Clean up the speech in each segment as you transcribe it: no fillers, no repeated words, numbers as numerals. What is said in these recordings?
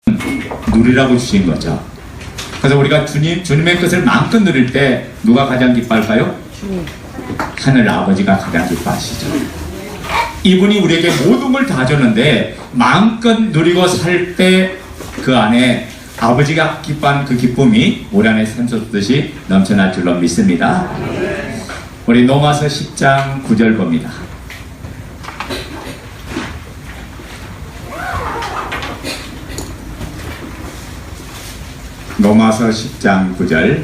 누리라고 주신 거죠. 그래서 우리가 주님의 것을 마음껏 누릴 때 누가 가장 기뻐할까요? 하늘 아버지가 가장 기뻐하시죠. 이분이 우리에게 모든 걸 다 줬는데 마음껏 누리고 살 때 그 안에 아버지가 기뻐하는 그 기쁨이 우리 안에 샘솟듯이 넘쳐날 줄로 믿습니다. 우리 로마서 10장 9절 봅니다. 로마서 10장 9절.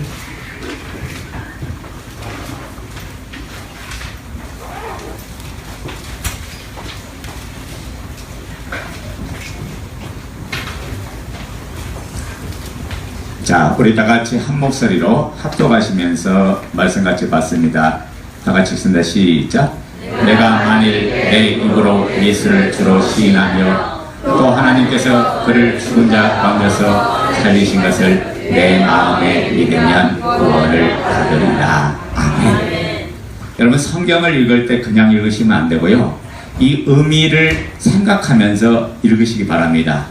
자, 우리 다 같이 한 목소리로 합독하시면서 말씀 같이 받습니다. 다 같이 읽습니다. 시작. 내가 만일 내 입으로 예수를 주로 시인하며 또 하나님께서 그를 죽은 자 가운데서 살리신 것을 내 마음에 믿으면 구원을 받으리라. 아멘. 여러분, 성경을 읽을 때 그냥 읽으시면 안 되고요, 이 의미를 생각하면서 읽으시기 바랍니다.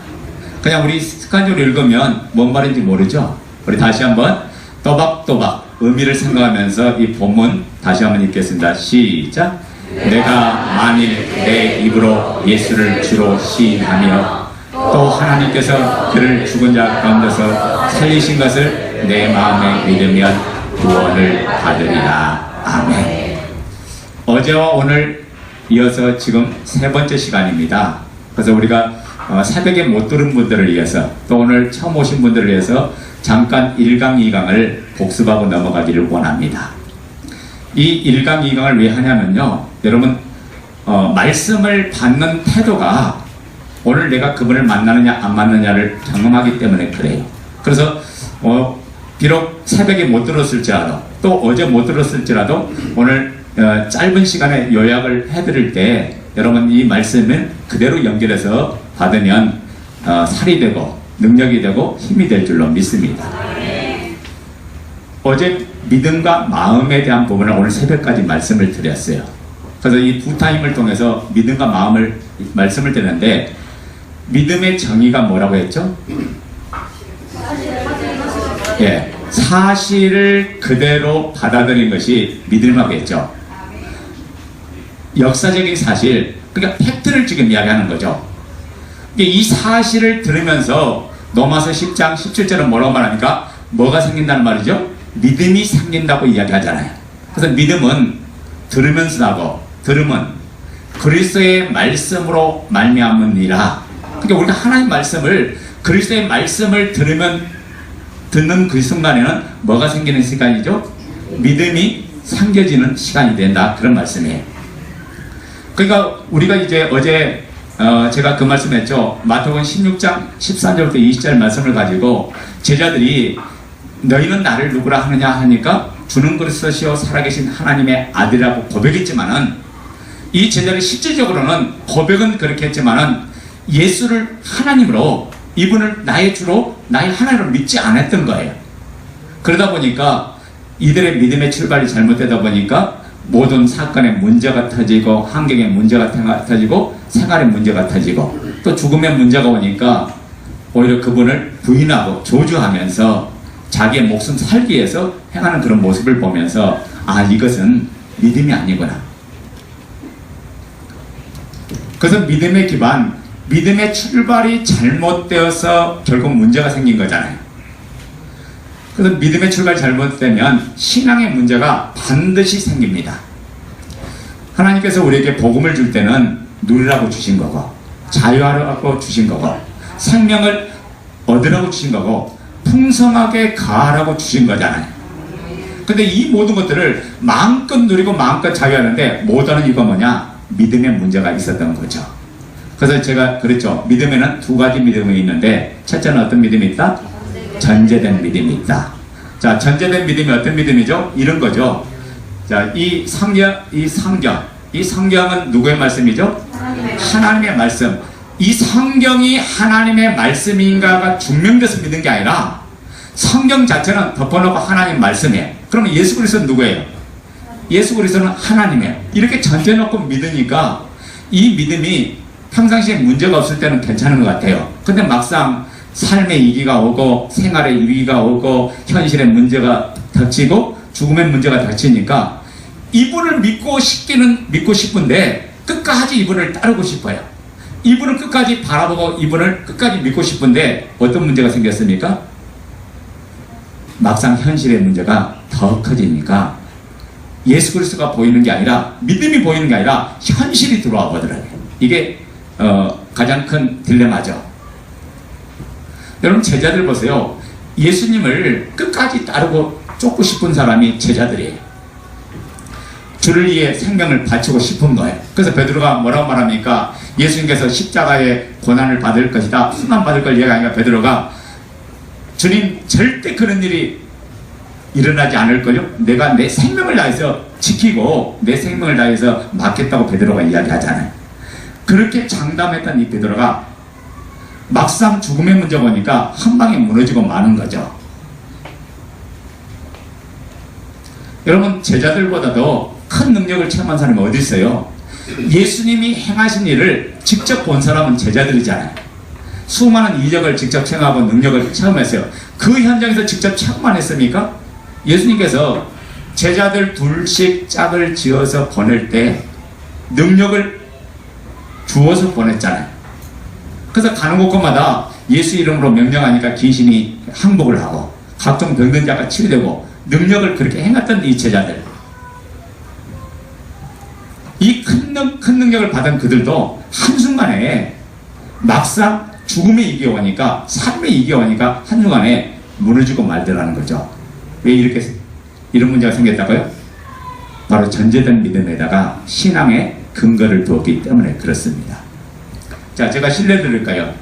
그냥 우리 습관적으로 읽으면 뭔 말인지 모르죠? 우리 다시 한번 또박또박 의미를 생각하면서 이 본문 다시 한번 읽겠습니다. 시작. 내가 만일 내 입으로 예수를 주로 시인하며 또 하나님께서 그를 죽은 자 가운데서 살리신 것을 내 마음에 믿으면 구원을 받으리라. 아멘. 어제와 오늘 이어서 지금 세 번째 시간입니다. 그래서 우리가 새벽에 못 들은 분들을 위해서 또 오늘 처음 오신 분들을 위해서 잠깐 1강, 2강을 복습하고 넘어가기를 원합니다. 이 1강, 2강을 왜 하냐면요, 여러분 말씀을 받는 태도가 오늘 내가 그분을 만나느냐 안 만나느냐를 경험하기 때문에 그래요. 그래서 비록 새벽에 못 들었을지라도 또 어제 못 들었을지라도 오늘 짧은 시간에 요약을 해드릴 때 여러분 이 말씀을 그대로 연결해서 받으면 살이 되고 능력이 되고 힘이 될 줄로 믿습니다. 어제 믿음과 마음에 대한 부분을 오늘 새벽까지 말씀을 드렸어요. 그래서 이 두 타임을 통해서 믿음과 마음을 말씀을 드렸는데, 믿음의 정의가 뭐라고 했죠? 예, 사실을 그대로 받아들이는 것이 믿음이라고 했죠. 역사적인 사실, 그러니까 팩트를 지금 이야기하는 거죠. 이 사실을 들으면서 로마서 10장 17절은 뭐라고 말합니까? 뭐가 생긴다는 말이죠? 믿음이 생긴다고 이야기하잖아요. 그래서 믿음은 들으면서 나고, 들음은 그리스도의 말씀으로 말미암으니라. 그러니까 우리가 하나님의 말씀을, 그리스도의 말씀을 듣는 그 순간에는 뭐가 생기는 시간이죠? 믿음이 생겨지는 시간이 된다, 그런 말씀이에요. 그러니까 우리가 이제 어제 제가 그 말씀했죠. 마태복음 16장 13절부터 20절 말씀을 가지고 제자들이 너희는 나를 누구라 하느냐 하니까 주는 그리스도시요 살아계신 하나님의 아들이라고 고백했지만은, 이 제자들이 실질적으로는 고백은 그렇게 했지만은 예수를 하나님으로, 이분을 나의 주로 나의 하나님으로 믿지 않았던 거예요. 그러다 보니까 이들의 믿음의 출발이 잘못되다 보니까 모든 사건에 문제가 터지고, 환경에 문제가 터지고, 생활에 문제가 터지고, 또 죽음의 문제가 오니까 오히려 그분을 부인하고 저주하면서 자기의 목숨 살기 위해서 행하는 그런 모습을 보면서, 아, 이것은 믿음이 아니구나. 그래서 믿음의 기반, 믿음의 출발이 잘못되어서 결국 문제가 생긴 거잖아요. 그래서 믿음의 출발이 잘못되면 신앙의 문제가 반드시 생깁니다. 하나님께서 우리에게 복음을 줄 때는 누리라고 주신 거고, 자유하라고 주신 거고, 생명을 얻으라고 주신 거고, 풍성하게 가하라고 주신 거잖아요. 근데 이 모든 것들을 마음껏 누리고 마음껏 자유하는데 못하는 이유가 뭐냐? 믿음의 문제가 있었던 거죠. 그래서 제가 그랬죠. 믿음에는 두 가지 믿음이 있는데, 첫째는 어떤 믿음이 있다? 전제된 믿음이 있다. 자, 전제된 믿음이 어떤 믿음이죠? 이런 거죠. 자, 이 성경은 누구의 말씀이죠? 하나님의 말씀. 이 성경이 하나님의 말씀인가가 증명돼서 믿는 게 아니라 성경 자체는 덮어놓고 하나님 말씀이에요. 그러면 예수 그리스도는 누구예요? 예수 그리스도는 하나님이에요. 이렇게 전제놓고 믿으니까 이 믿음이 평상시에 문제가 없을 때는 괜찮은 것 같아요. 근데 막상 삶의 위기가 오고 생활의 위기가 오고 현실의 문제가 닥치고 죽음의 문제가 닥치니까 이분을 믿고 싶은데 끝까지 이분을 따르고 싶어요. 이분을 끝까지 바라보고 이분을 끝까지 믿고 싶은데 어떤 문제가 생겼습니까? 막상 현실의 문제가 더 커지니까 예수 그리스도가 보이는 게 아니라, 믿음이 보이는 게 아니라 현실이 들어와 보더라고요. 이게 가장 큰 딜레마죠. 여러분, 제자들 보세요. 예수님을 끝까지 따르고 쫓고 싶은 사람이 제자들이에요. 주를 위해 생명을 바치고 싶은 거예요. 그래서 베드로가 뭐라고 말합니까? 예수님께서 십자가의 고난을 받을 것이다, 수만 받을 걸 얘기하니까 베드로가, 주님, 절대 그런 일이 일어나지 않을걸요? 내가 내 생명을 다해서 지키고 내 생명을 다해서 맡겠다고 베드로가 이야기하잖아요. 그렇게 장담했던 이 베드로가 막상 죽음의 문제 보니까 한 방에 무너지고 마는 거죠. 여러분, 제자들보다도 큰 능력을 체험한 사람이 어디 있어요? 예수님이 행하신 일을 직접 본 사람은 제자들이잖아요. 수많은 이적을 직접 체험하고 능력을 체험했어요. 그 현장에서 직접 체험만 했습니까? 예수님께서 제자들 둘씩 짝을 지어서 보낼 때 능력을 주어서 보냈잖아요. 그래서 가는 곳곳마다 예수 이름으로 명령하니까 귀신이 항복을 하고 각종 병든 자가 치유되고 능력을 그렇게 행했던 이 제자들, 이 큰 능력을 받은 그들도 한순간에 막상 죽음의 위기가 오니까, 삶의 위기가 오니까 한순간에 무너지고 말더라는 거죠. 왜 이런 문제가 생겼다고요? 바로 전제된 믿음에다가 신앙의 근거를 두었기 때문에 그렇습니다. 자, 제가 실례 드릴까요?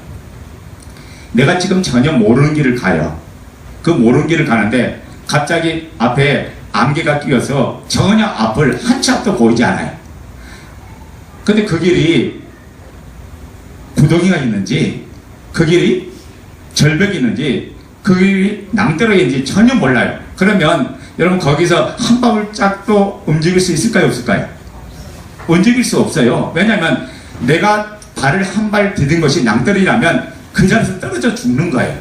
내가 지금 전혀 모르는 길을 가요. 그 모르는 길을 가는데 갑자기 앞에 안개가 끼어서 전혀 앞을 한 치 앞도 보이지 않아요. 근데 그 길이 구덩이가 있는지, 그 길이 절벽이 있는지, 그 길이 낭떠러기인지 전혀 몰라요. 그러면 여러분, 거기서 한 발짝도 움직일 수 있을까요, 없을까요? 움직일 수 없어요. 왜냐하면 내가 발을 한 발 디딘 것이 낭떠러기라면 그 자리에서 떨어져 죽는 거예요.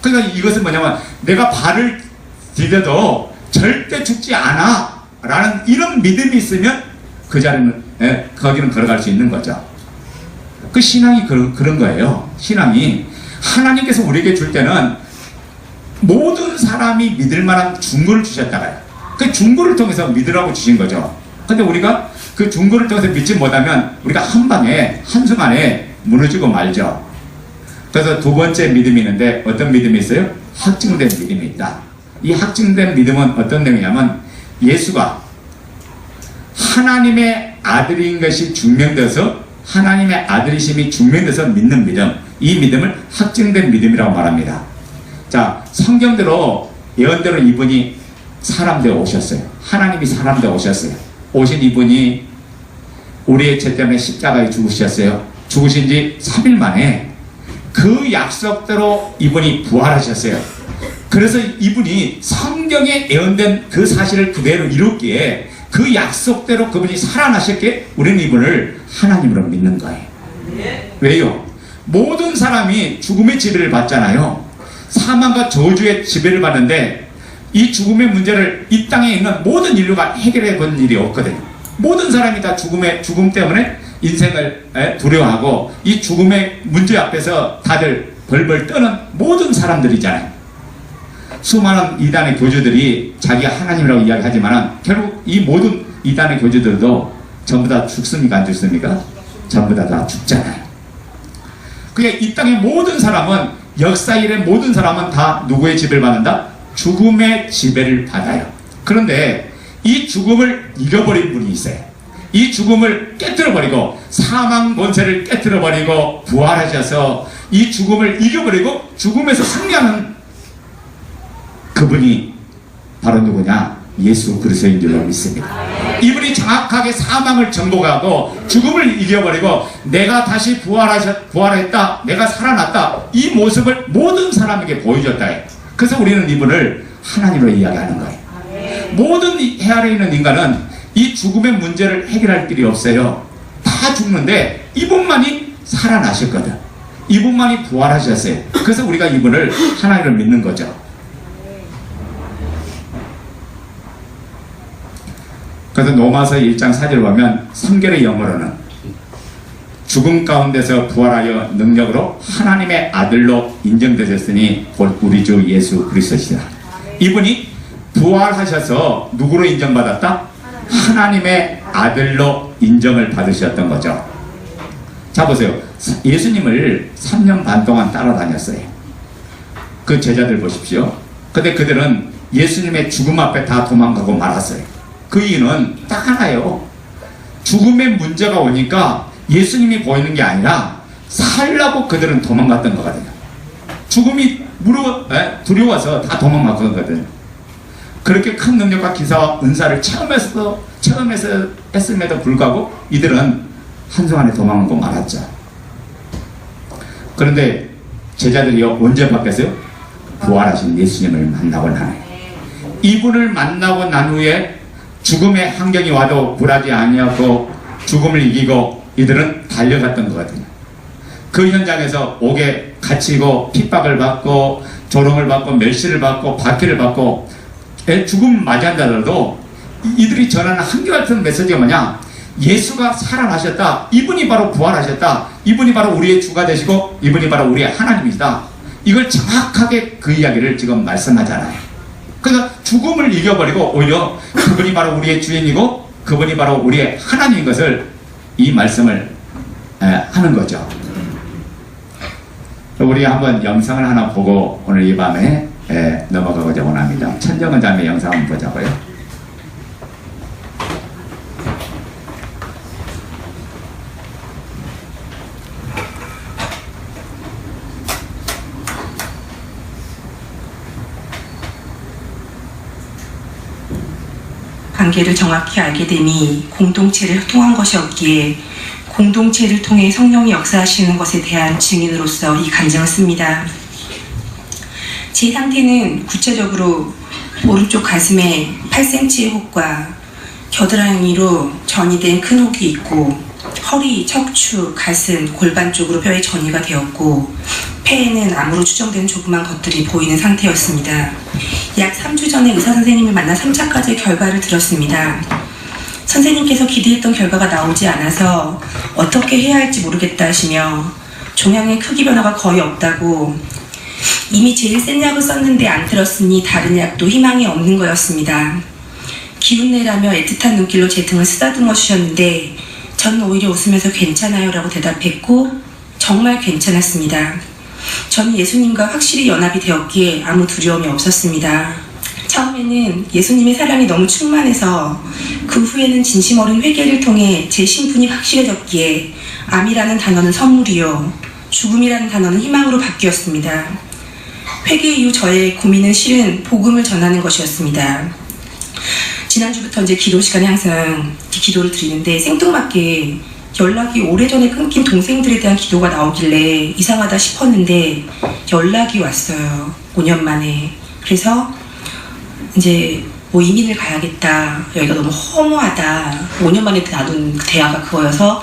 그러니까 이것은 뭐냐면 내가 발을 디뎌도 절대 죽지 않아 라는 이런 믿음이 있으면 그 자리는, 거기는 걸어갈 수 있는 거죠. 그 신앙이 그런 거예요. 신앙이 하나님께서 우리에게 줄 때는 모든 사람이 믿을 만한 중고를 주셨다가요. 그 중고를 통해서 믿으라고 주신 거죠. 근데 우리가 그 중고를 통해서 믿지 못하면 우리가 한 방에, 한순간에 무너지고 말죠. 그래서 두 번째 믿음이 있는데 어떤 믿음이 있어요? 확증된 믿음이 있다. 이 확증된 믿음은 어떤 내용이냐면 예수가 하나님의 아들인 것이 증명돼서, 하나님의 아들이심이 증명돼서 믿는 믿음, 이 믿음을 확증된 믿음이라고 말합니다. 자, 성경대로 예언대로 이분이 사람 되어 오셨어요. 하나님이 사람 되어 오셨어요. 오신 이분이 우리의 죄 때문에 십자가에 죽으셨어요. 죽으신 지 3일 만에 그 약속대로 이분이 부활하셨어요. 그래서 이분이 성경에 예언된 그 사실을 그대로 이뤘기에 그 약속대로 그분이 살아나셨기에 우리는 이분을 하나님으로 믿는 거예요. 왜요? 모든 사람이 죽음의 지배를 받잖아요. 사망과 저주의 지배를 받는데 이 죽음의 문제를 이 땅에 있는 모든 인류가 해결해 본 일이 없거든요. 모든 사람이 다 죽음 때문에 인생을 두려워하고 이 죽음의 문제 앞에서 다들 벌벌 떠는 모든 사람들이잖아요. 수많은 이단의 교주들이 자기가 하나님이라고 이야기하지만 결국 이 모든 이단의 교주들도 전부 다 죽습니까, 안 죽습니까? 전부 다 죽잖아요. 그러니까 이 땅의 모든 사람은, 역사 일의 모든 사람은 다 누구의 지배를 받는다? 죽음의 지배를 받아요. 그런데 이 죽음을 이겨버린 분이 있어요. 이 죽음을 깨뜨려버리고 사망 권세를 깨뜨려버리고 부활하셔서 이 죽음을 이겨버리고 죽음에서 승리하는 그분이 바로 누구냐? 예수 그리스도인 줄로 믿습니다. 이분이 정확하게 사망을 정복하고 죽음을 이겨버리고 내가 다시 부활했다, 내가 살아났다, 이 모습을 모든 사람에게 보여줬다 해요. 그래서 우리는 이분을 하나님으로 이야기하는 거예요. 모든 해 아래에 있는 인간은 이 죽음의 문제를 해결할 길이 없어요. 다 죽는데 이분만이 살아나셨거든. 이분만이 부활하셨어요. 그래서 우리가 이분을 하나님을 믿는 거죠. 그래서 로마서 1장 4절 보면 3절의 영어로는 죽음 가운데서 부활하여 능력으로 하나님의 아들로 인정되셨으니 곧 우리 주 예수 그리스도시다. 이분이 부활하셔서 누구로 인정받았다? 하나님의 아들로 인정을 받으셨던 거죠. 자 보세요. 예수님을 3년 반 동안 따라다녔어요. 그 제자들 보십시오. 근데 그들은 예수님의 죽음 앞에 다 도망가고 말았어요. 그 이유는 딱 하나예요. 죽음의 문제가 오니까 예수님이 보이는 게 아니라 살라고 그들은 도망갔던 거거든요. 죽음이 두려워서 다 도망갔거든요. 그렇게 큰 능력과 기사와 은사를 체험해서 했음에도 불구하고 이들은 한순간에 도망가고 말았죠. 그런데 제자들이 언제 바뀌었어요? 부활하신 예수님을 만나고 나요. 이분을 만나고 난 후에 죽음의 환경이 와도 굴하지 아니하고 죽음을 이기고 이들은 달려갔던 거거든요. 그 현장에서 옥에 갇히고 핍박을 받고 조롱을 받고 멸시를 받고 박해를 받고 죽음 맞이한다더라도 이들이 전하는 한결같은 메시지가 뭐냐? 예수가 살아나셨다. 이분이 바로 부활하셨다. 이분이 바로 우리의 주가 되시고 이분이 바로 우리의 하나님이시다. 이걸 정확하게 그 이야기를 지금 말씀하잖아요. 그러니까 죽음을 이겨버리고 오히려 그분이 바로 우리의 주인이고 그분이 바로 우리의 하나님인 것을 이 말씀을 하는 거죠. 우리 한번 영상을 하나 보고 오늘 이 밤에 넘어가고자 원합니다. 천정은 자매 영상 한번 보자고요. 관계를 정확히 알게 되니 공동체를 통한 것이 없기에 공동체를 통해 성령이 역사하시는 것에 대한 증인으로서 이 간증을 씁니다. 제 상태는 구체적으로 오른쪽 가슴에 8cm의 혹과 겨드랑이로 전이된 큰 혹이 있고 허리, 척추, 가슴, 골반 쪽으로 뼈에 전이가 되었고 폐에는 암으로 추정되는 조그만 것들이 보이는 상태였습니다. 약 3주 전에 의사 선생님을 만나 3차까지의 결과를 들었습니다. 선생님께서 기대했던 결과가 나오지 않아서 어떻게 해야 할지 모르겠다 하시며 종양의 크기 변화가 거의 없다고 이미 제일 센 약을 썼는데 안 들었으니 다른 약도 희망이 없는 거였습니다. 기운내라며 애틋한 눈길로 제 등을 쓰다듬어 주셨는데 저는 오히려 웃으면서 괜찮아요 라고 대답했고 정말 괜찮았습니다. 저는 예수님과 확실히 연합이 되었기에 아무 두려움이 없었습니다. 처음에는 예수님의 사랑이 너무 충만해서 그 후에는 진심 어린 회개를 통해 제 신분이 확실해졌기에 암이라는 단어는 선물이요 죽음이라는 단어는 희망으로 바뀌었습니다. 회개 이후 저의 고민은 실은 복음을 전하는 것이었습니다. 지난주부터 이제 기도 시간에 항상 기도를 드리는데 생뚱맞게 연락이 오래전에 끊긴 동생들에 대한 기도가 나오길래 이상하다 싶었는데 연락이 왔어요. 5년 만에. 그래서 이제 뭐 이민을 가야겠다. 여기가 너무 허무하다. 5년 만에 나눈 대화가 그거여서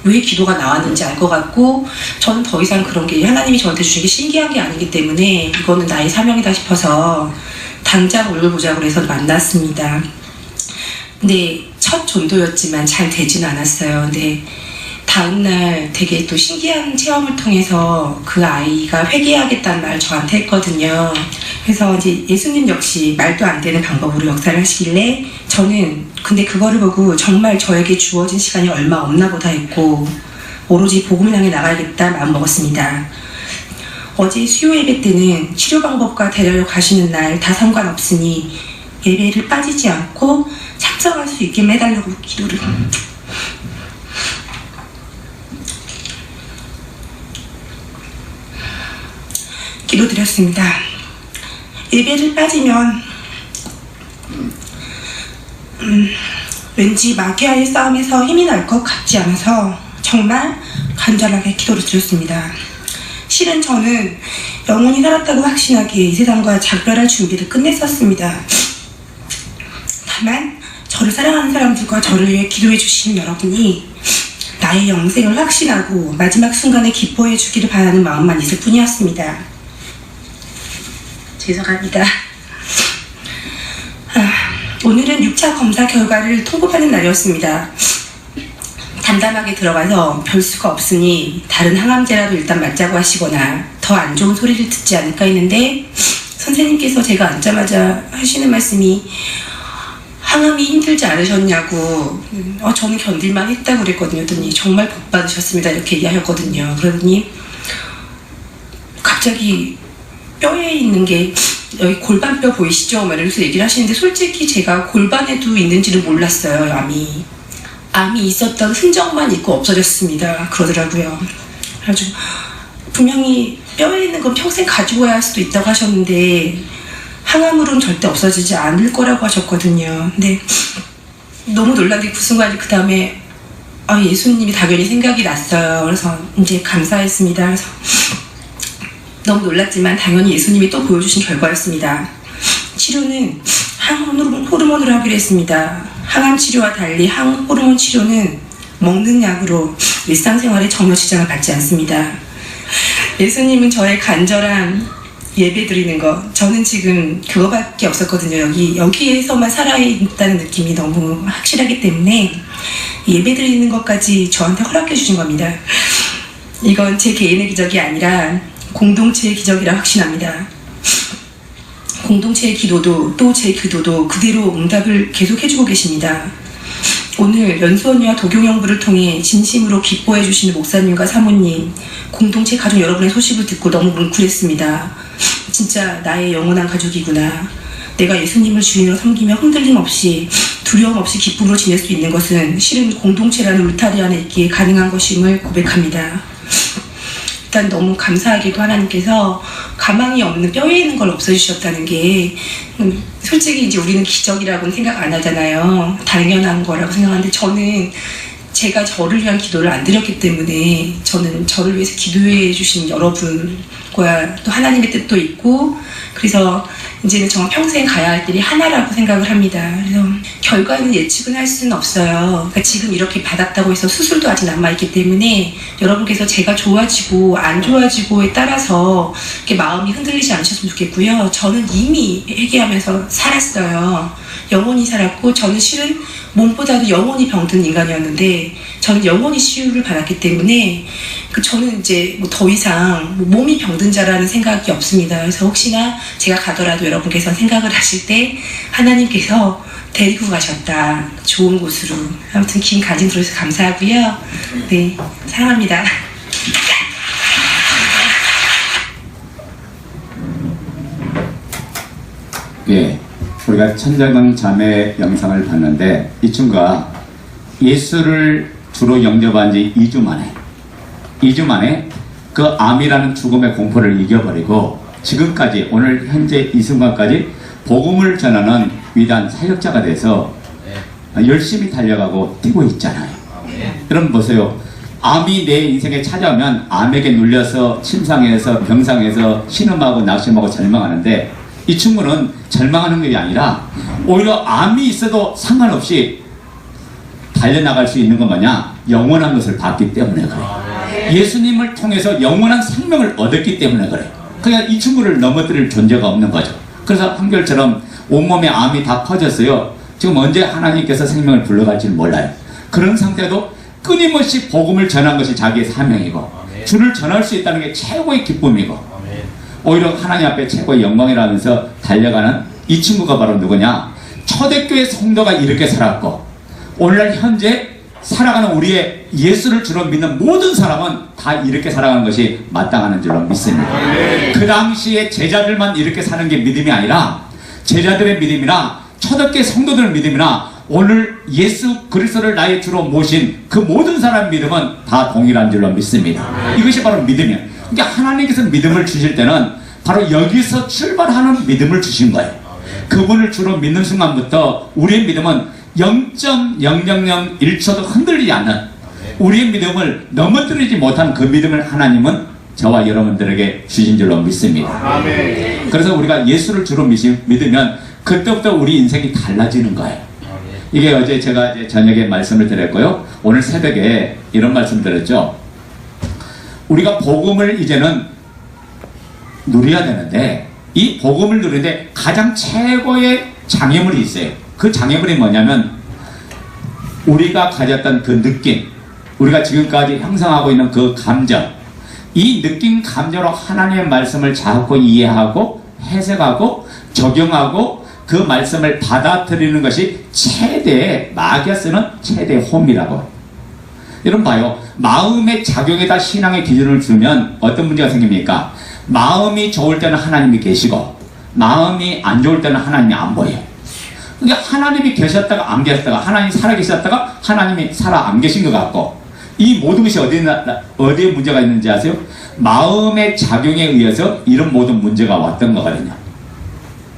왜 기도가 나왔는지 알 것 같고 저는 더 이상 그런 게 하나님이 저한테 주신 게 신기한 게 아니기 때문에 이거는 나의 사명이다 싶어서 당장 올려보자고 해서 만났습니다. 근데 첫 전도였지만 잘 되진 않았어요. 근데 다음날 되게 또 신기한 체험을 통해서 그 아이가 회개하겠다는 말을 저한테 했거든요. 그래서 이제 예수님 역시 말도 안 되는 방법으로 역사를 하시길래 저는 근데 그거를 보고 정말 저에게 주어진 시간이 얼마 없나 보다 했고 오로지 복음을 향해 나가야겠다 마음먹었습니다. 어제 수요 예배 때는 치료 방법과 데려러 가시는 날 다 상관없으니 예배를 빠지지 않고 참석할 수 있게 해달라고 기도를 기도드렸습니다. 예배를 빠지면 왠지 마귀와의 싸움에서 힘이 날 것 같지 않아서 정말 간절하게 기도를 드렸습니다. 실은 저는 영원히 살았다고 확신하기에 이 세상과 작별할 준비를 끝냈었습니다. 다만 저를 사랑하는 사람들과 저를 위해 기도해 주신 여러분이 나의 영생을 확신하고 마지막 순간에 기뻐해 주기를 바라는 마음만 있을 뿐이었습니다. 죄송합니다. 오늘은 6차 검사 결과를 통보하는 날이었습니다. 담담하게 들어가서 별 수가 없으니 다른 항암제라도 일단 맞자고 하시거나 더 안 좋은 소리를 듣지 않을까 했는데 선생님께서 제가 앉자마자 하시는 말씀이 항암이 힘들지 않으셨냐고 저는 견딜만 했다고 그랬거든요. 그랬더니 정말 복 받으셨습니다 이렇게 얘기하셨거든요. 그러더니 갑자기 뼈에 있는 게 여기 골반뼈 보이시죠? 이러면서 얘기를 하시는데 솔직히 제가 골반에도 있는지는 몰랐어요. 암이 있었던 흔적만 있고 없어졌습니다. 그러더라고요. 그래가지고 분명히 뼈에 있는 건 평생 가지고 와야 할 수도 있다고 하셨는데 항암으로는 절대 없어지지 않을 거라고 하셨거든요. 근데 너무 놀란 게 그 순간에 그 다음에 예수님이 당연히 생각이 났어요. 그래서 이제 감사했습니다. 그래서 너무 놀랐지만 당연히 예수님이 또 보여주신 결과였습니다. 치료는 항호르몬으로 하기로 했습니다. 항암 치료와 달리 항호르몬 치료는 먹는 약으로 일상생활에 전혀 지장을 받지 않습니다. 예수님은 저의 간절한 예배 드리는 거, 저는 지금 그거밖에 없었거든요. 여기에서만 살아있다는 느낌이 너무 확실하기 때문에 예배 드리는 것까지 저한테 허락해 주신 겁니다. 이건 제 개인의 기적이 아니라 공동체의 기적이라 확신합니다. 공동체의 기도도 또 제 기도도 그대로 응답을 계속 해주고 계십니다. 오늘 연수언니와 도경영부를 통해 진심으로 기뻐해 주시는 목사님과 사모님, 공동체 가족 여러분의 소식을 듣고 너무 뭉클했습니다. 진짜 나의 영원한 가족이구나. 내가 예수님을 주인으로 섬기며 흔들림 없이 두려움 없이 기쁨으로 지낼 수 있는 것은 실은 공동체라는 울타리 안에 있기에 가능한 것임을 고백합니다. 일단 너무 감사하게도 하나님께서 가망이 없는 뼈에 있는 걸 없애주셨다는 게 솔직히 이제 우리는 기적이라고는 생각 안 하잖아요. 당연한 거라고 생각하는데 저는 제가 저를 위한 기도를 안 드렸기 때문에 저는 저를 위해서 기도해 주신 여러분과 또 하나님의 뜻도 있고 그래서 이제는 정말 평생 가야 할 길이 하나라고 생각을 합니다. 그래서 결과는 예측은 할 수는 없어요. 그러니까 지금 이렇게 받았다고 해서 수술도 아직 남아있기 때문에 여러분께서 제가 좋아지고 안 좋아지고에 따라서 이렇게 마음이 흔들리지 않으셨으면 좋겠고요. 저는 이미 회개하면서 살았어요. 영원히 살았고 저는 실은 몸보다도 영원히 병든 인간이었는데 저는 영원히 치유를 받았기 때문에 저는 이제 더 이상 몸이 병든 자라는 생각이 없습니다. 그래서 혹시나 제가 가더라도 여러분께서 생각을 하실 때 하나님께서 데리고 가셨다. 좋은 곳으로. 아무튼 긴 간증 들어주셔서 감사하고요. 네, 사랑합니다. 예, 우리가 천정은 자매 영상을 봤는데 이 친구가 예수를 주로 영접한 지 2주 만에 그 암이라는 죽음의 공포를 이겨버리고 지금까지 오늘 현재 이 순간까지 복음을 전하는 위대한 사역자가 돼서 열심히 달려가고 뛰고 있잖아요. 여러분 보세요. 암이 내 인생에 찾아오면 암에게 눌려서 침상에서 병상에서 신음하고 낙심하고 절망하는데 이 친구는 절망하는 게 아니라 오히려 암이 있어도 상관없이 달려나갈 수 있는 건 뭐냐? 영원한 것을 받기 때문에 그래. 예수님을 통해서 영원한 생명을 얻었기 때문에 그래. 그냥 이 친구를 넘어뜨릴 존재가 없는 거죠. 그래서 한결처럼 온몸에 암이 다 퍼졌어요. 지금 언제 하나님께서 생명을 불러갈지는 몰라요. 그런 상태도 끊임없이 복음을 전한 것이 자기의 사명이고 주를 전할 수 있다는 게 최고의 기쁨이고 오히려 하나님 앞에 최고의 영광이라면서 달려가는 이 친구가 바로 누구냐? 초대교회 성도가 이렇게 살았고 오늘날 현재 살아가는 우리의 예수를 주로 믿는 모든 사람은 다 이렇게 살아가는 것이 마땅하는 줄로 믿습니다. 그 당시에 제자들만 이렇게 사는 게 믿음이 아니라 제자들의 믿음이나 초대교회 성도들의 믿음이나 오늘 예수 그리스도를 나의 주로 모신 그 모든 사람의 믿음은 다 동일한 줄로 믿습니다. 이것이 바로 믿음이에요. 그러니까 하나님께서 믿음을 주실 때는 바로 여기서 출발하는 믿음을 주신 거예요. 그분을 주로 믿는 순간부터 우리의 믿음은 0.0001초도 흔들리지 않는 우리의 믿음을 넘어뜨리지 못한 그 믿음을 하나님은 저와 여러분들에게 주신 줄로 믿습니다. 그래서 우리가 예수를 주로 믿으면 그때부터 우리 인생이 달라지는 거예요. 이게 어제 제가 이제 저녁에 말씀을 드렸고요. 오늘 새벽에 이런 말씀 드렸죠. 우리가 복음을 이제는 누려야 되는데, 이 복음을 누리는데 가장 최고의 장애물이 있어요. 그 장애물이 뭐냐면, 우리가 가졌던 그 느낌, 우리가 지금까지 형성하고 있는 그 감정, 이 느낌 감정으로 하나님의 말씀을 자꾸 이해하고 해석하고 적용하고 그 말씀을 받아들이는 것이 최대의, 마귀가 쓰는 최대의 홈이라고. 여러분 봐요. 마음의 작용에다 신앙의 기준을 주면 어떤 문제가 생깁니까? 마음이 좋을 때는 하나님이 계시고 마음이 안 좋을 때는 하나님이 안 보여요. 그러니까 하나님이 계셨다가 안 계셨다가, 하나님이 살아 계셨다가 하나님이 살아 안 계신 것 같고, 이 모든 것이 어디에 문제가 있는지 아세요? 마음의 작용에 의해서 이런 모든 문제가 왔던 거거든요.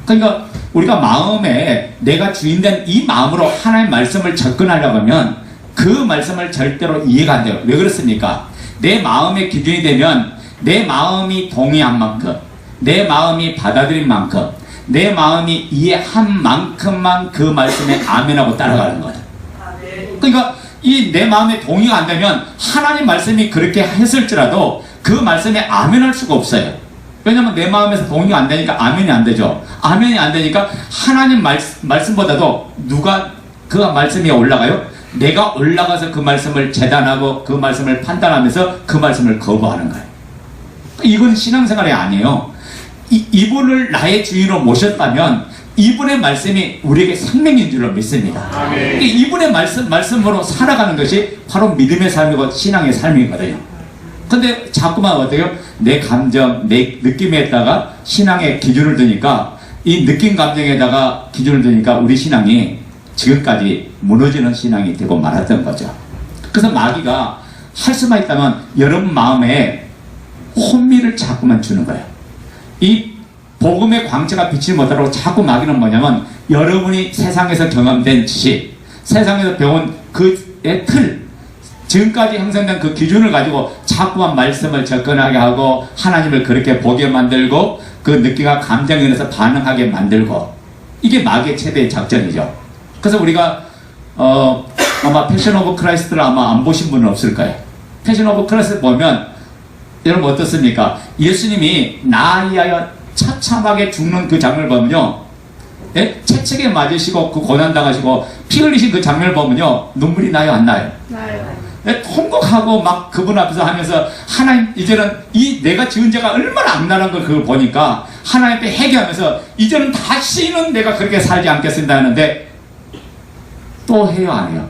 그러니까 우리가 마음에 내가 주인된 이 마음으로 하나님의 말씀을 접근하려고 하면 그 말씀을 절대로 이해가 안 돼요. 왜 그렇습니까? 내 마음의 기준이 되면 내 마음이 동의한 만큼, 내 마음이 받아들인 만큼, 내 마음이 이해한 만큼만 그 말씀에 아멘하고 따라가는 거예요. 그러니까 이 내 마음에 동의가 안 되면 하나님 말씀이 그렇게 했을지라도 그 말씀에 아멘할 수가 없어요. 왜냐면 내 마음에서 동의가 안 되니까 아멘이 안 되죠. 아멘이 안 되니까 하나님 말씀보다도 누가 그 말씀이 올라가요? 내가 올라가서 그 말씀을 재단하고 그 말씀을 판단하면서 그 말씀을 거부하는 거예요. 이건 신앙생활이 아니에요. 이분을 나의 주인으로 모셨다면 이분의 말씀이 우리에게 생명인 줄로 믿습니다. 이분의 말씀으로 살아가는 것이 바로 믿음의 삶이고 신앙의 삶이거든요. 근데 자꾸만 어때요? 내 감정, 내 느낌에다가 신앙의 기준을 두니까, 이 느낌 감정에다가 기준을 두니까 우리 신앙이 지금까지 무너지는 신앙이 되고 말았던 거죠. 그래서 마귀가 할 수만 있다면 여러분 마음에 혼미를 자꾸만 주는 거예요. 이 복음의 광채가 비치지 못하도록 자꾸 마귀는 뭐냐면, 여러분이 세상에서 경험된 지식, 세상에서 배운 그의 틀, 지금까지 형성된 그 기준을 가지고 자꾸만 말씀을 접근하게 하고 하나님을 그렇게 보게 만들고 그 느낌과 감정에 의해서 반응하게 만들고, 이게 마귀의 최대의 작전이죠. 그래서 우리가 아마 패션 오브 크라이스트를 아마 안 보신 분은 없을 거예요. 패션 오브 크라이스트 보면 여러분 어떻습니까? 예수님이 나 위하여 처참하게 죽는 그 장면을 보면요, 예? 채찍에 맞으시고 그 고난당하시고 피 흘리신 그 장면을 보면요, 눈물이 나요 안 나요? 나요. 예? 통곡하고 막 그분 앞에서 하면서, 하나님 이제는 이 내가 지은 죄가 얼마나 악랄한 걸 그걸 보니까 하나님 앞에 회개하면서 이제는 다시는 내가 그렇게 살지 않겠습니다 하는데, 또 해요 안 해요?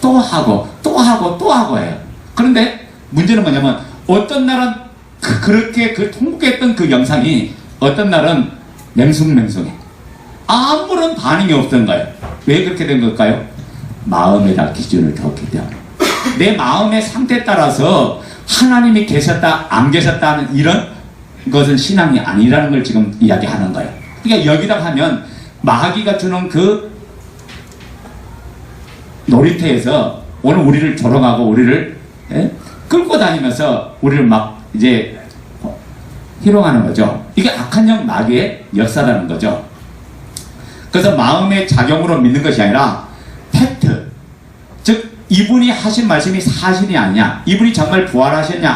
또 하고 또 하고 또 하고 해요. 그런데 문제는 뭐냐면, 어떤 날은 그렇게 그 통곡했던 그 영상이 어떤 날은 맹숭맹숭해. 아무런 반응이 없던 거예요. 왜 그렇게 된 걸까요? 마음에다 기준을 뒀기 때문에. 내 마음의 상태에 따라서 하나님이 계셨다 안 계셨다 하는 이런 것은 신앙이 아니라는 걸 지금 이야기하는 거예요. 그러니까 여기다 하면 마귀가 주는 그 놀이터에서 오늘 우리를 조롱하고 우리를 끌고 다니면서 우리를 막 이제 희롱하는 거죠. 이게 악한 영 마귀의 역사라는 거죠. 그래서 마음의 작용으로 믿는 것이 아니라 팩트, 즉 이분이 하신 말씀이 사실이 아니냐, 이분이 정말 부활하셨냐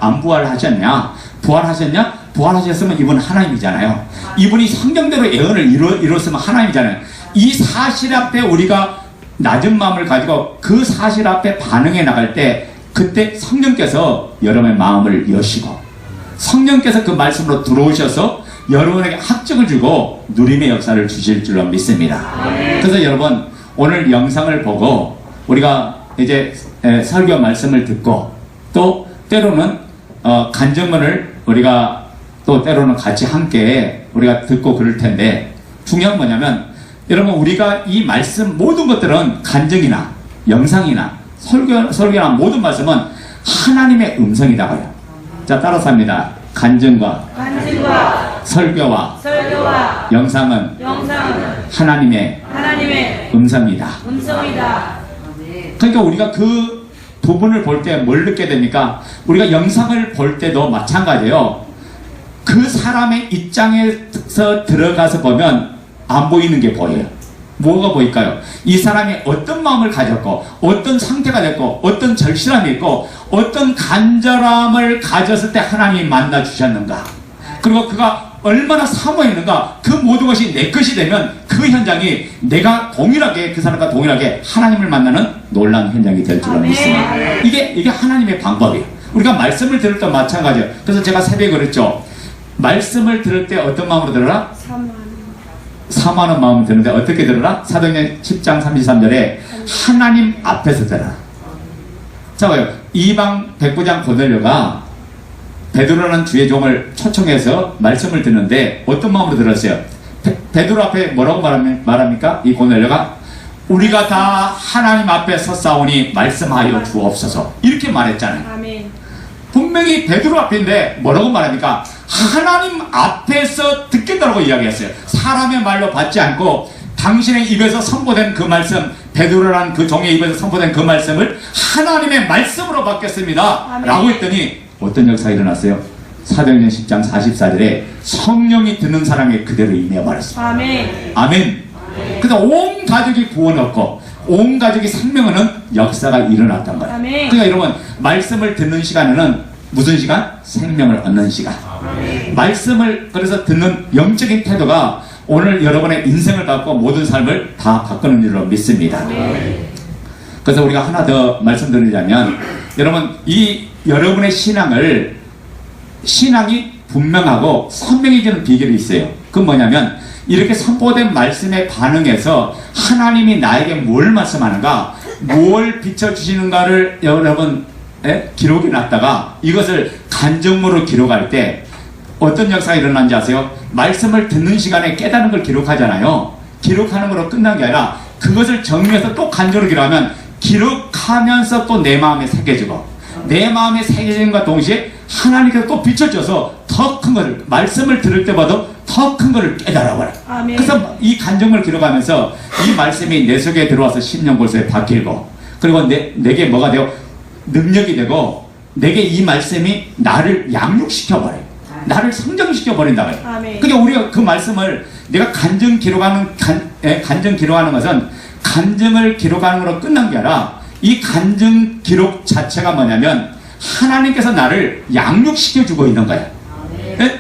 안 부활하셨냐, 부활하셨냐, 부활하셨으면 이분은 하나님이잖아요. 이분이 성경대로 예언을 이뤘으면 하나님이잖아요. 이 사실 앞에 우리가 낮은 마음을 가지고 그 사실 앞에 반응해 나갈 때, 그때 성령께서 여러분의 마음을 여시고 성령께서 그 말씀으로 들어오셔서 여러분에게 학적을 주고 누림의 역사를 주실 줄로 믿습니다. 그래서 여러분 오늘 영상을 보고 우리가 이제 설교 말씀을 듣고, 또 때로는 간증문을 우리가 또 때로는 같이 함께 우리가 듣고 그럴 텐데, 중요한 뭐냐면 여러분 우리가 이 말씀 모든 것들은 간증이나 영상이나 설교나 모든 말씀은 하나님의 음성이라고요. 자, 따라서 합니다. 간증과 설교와 영상은 하나님의 음성이다. 그러니까 우리가 그 부분을 볼 때 뭘 느끼게 됩니까? 우리가 영상을 볼 때도 마찬가지예요. 그 사람의 입장에서 들어가서 보면 안 보이는 게 보여요. 뭐가 보일까요? 이 사람이 어떤 마음을 가졌고 어떤 상태가 됐고 어떤 절실함이 있고 어떤 간절함을 가졌을 때 하나님이 만나 주셨는가, 그리고 그가 얼마나 사모했는가. 그 모든 것이 내 것이 되면 그 현장이 내가 동일하게, 그 사람과 동일하게 하나님을 만나는 놀라운 현장이 될 줄로 믿습니다. 이게 하나님의 방법이에요. 우리가 말씀을 들을 때 마찬가지예요. 그래서 제가 새벽에 그랬죠. 말씀을 들을 때 어떤 마음으로 들어라? 사모하는 마음을 드는데 어떻게 들어라? 사도행전 10장 33절에 하나님 앞에서 들어라. 자, 봐요. 이방 백부장 고넬료가 베드로라는 주의 종을 초청해서 말씀을 듣는데 어떤 마음으로 들었어요? 베드로 앞에 뭐라고 말합니까? 이 고넬료가 우리가 다 하나님 앞에 섰사오니 말씀하여 주옵소서, 이렇게 말했잖아요. 아멘. 분명히 베드로 앞인데 뭐라고 말합니까? 하나님 앞에서 듣겠다고 이야기했어요. 사람의 말로 받지 않고 당신의 입에서 선포된 그 말씀, 베드로라는 그 종의 입에서 선포된 그 말씀을 하나님의 말씀으로 받겠습니다. 아멘. 라고 했더니 어떤 역사가 일어났어요? 사도행전 10장 44절에 성령이 듣는 사람이 그대로 임해 버렸습니다. 아멘. 아멘. 그래서 온 가족이 구원 얻고 온 가족이 생명 얻는 역사가 일어났단 말이에요. 아멘. 그러니까 여러분, 말씀을 듣는 시간에는 무슨 시간? 생명을 얻는 시간. 아멘. 말씀을 그래서 듣는 영적인 태도가 오늘 여러분의 인생을 갖고 모든 삶을 다 바꾸는 줄로 믿습니다. 아멘. 그래서 우리가 하나 더 말씀드리자면, 여러분, 이 여러분의 신앙이 분명하고 선명해지는 비결이 있어요. 그건 뭐냐면, 이렇게 선포된 말씀에 반응해서 하나님이 나에게 뭘 말씀하는가, 뭘 비춰주시는가를 여러분 기록해 놨다가 이것을 간증으로 기록할 때 어떤 역사가 일어난지 아세요? 말씀을 듣는 시간에 깨닫는 걸 기록하잖아요. 기록하는 거로 끝난 게 아니라 그것을 정리해서 또 간증으로 기록하면 기록하면서 또 내 마음에 새겨지고, 내 마음에 새겨짐과 동시에 하나님께서 또 비춰줘서 더 큰 것을, 말씀을 들을 때마다 더 큰 것을 깨달아버려요. 아멘. 그래서 이 간증을 기록하면서 이 말씀이 내 속에 들어와서 심령골수에 박히고, 그리고 내게 뭐가 되고 능력이 되고, 내게 이 말씀이 나를 양육시켜버려요. 나를 성장시켜버린다고요. 아멘. 그러니까 우리가 그 말씀을 내가 간증 기록하는 것은 간증을 기록하는 걸로 끝난 게 아니라, 이 간증 기록 자체가 뭐냐면 하나님께서 나를 양육시켜주고 있는 거예요.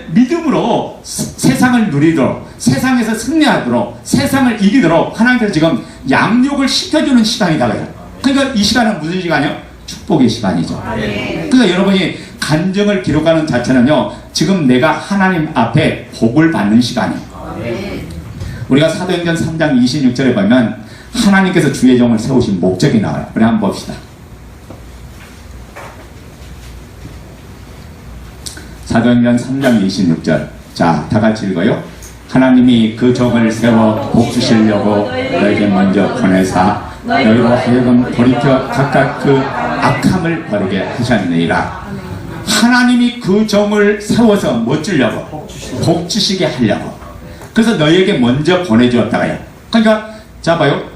믿음으로 세상을 누리도록, 세상에서 승리하도록, 세상을 이기도록 하나님께서 지금 양육을 시켜주는 시간이다. 그러니까 이 시간은 무슨 시간이요? 축복의 시간이죠. 그러니까 여러분이 간증을 기록하는 자체는요, 지금 내가 하나님 앞에 복을 받는 시간이에요. 우리가 사도행전 3장 26절에 보면 하나님께서 주의 종을 세우신 목적이 나와요. 우리 한번 봅시다. 사도행전 3장 26절. 자, 다 같이 읽어요. 하나님이 그 종을 세워 복 주시려고 너에게 먼저 보내사 너희로 하여금 돌이켜 각각 그 악함을 버리게 하셨느니라. 하나님이 그 종을 세워서 뭐 주려고? 복 주시게 하려고. 그래서 너희에게 먼저 보내주었다가요. 그러니까 자 봐요.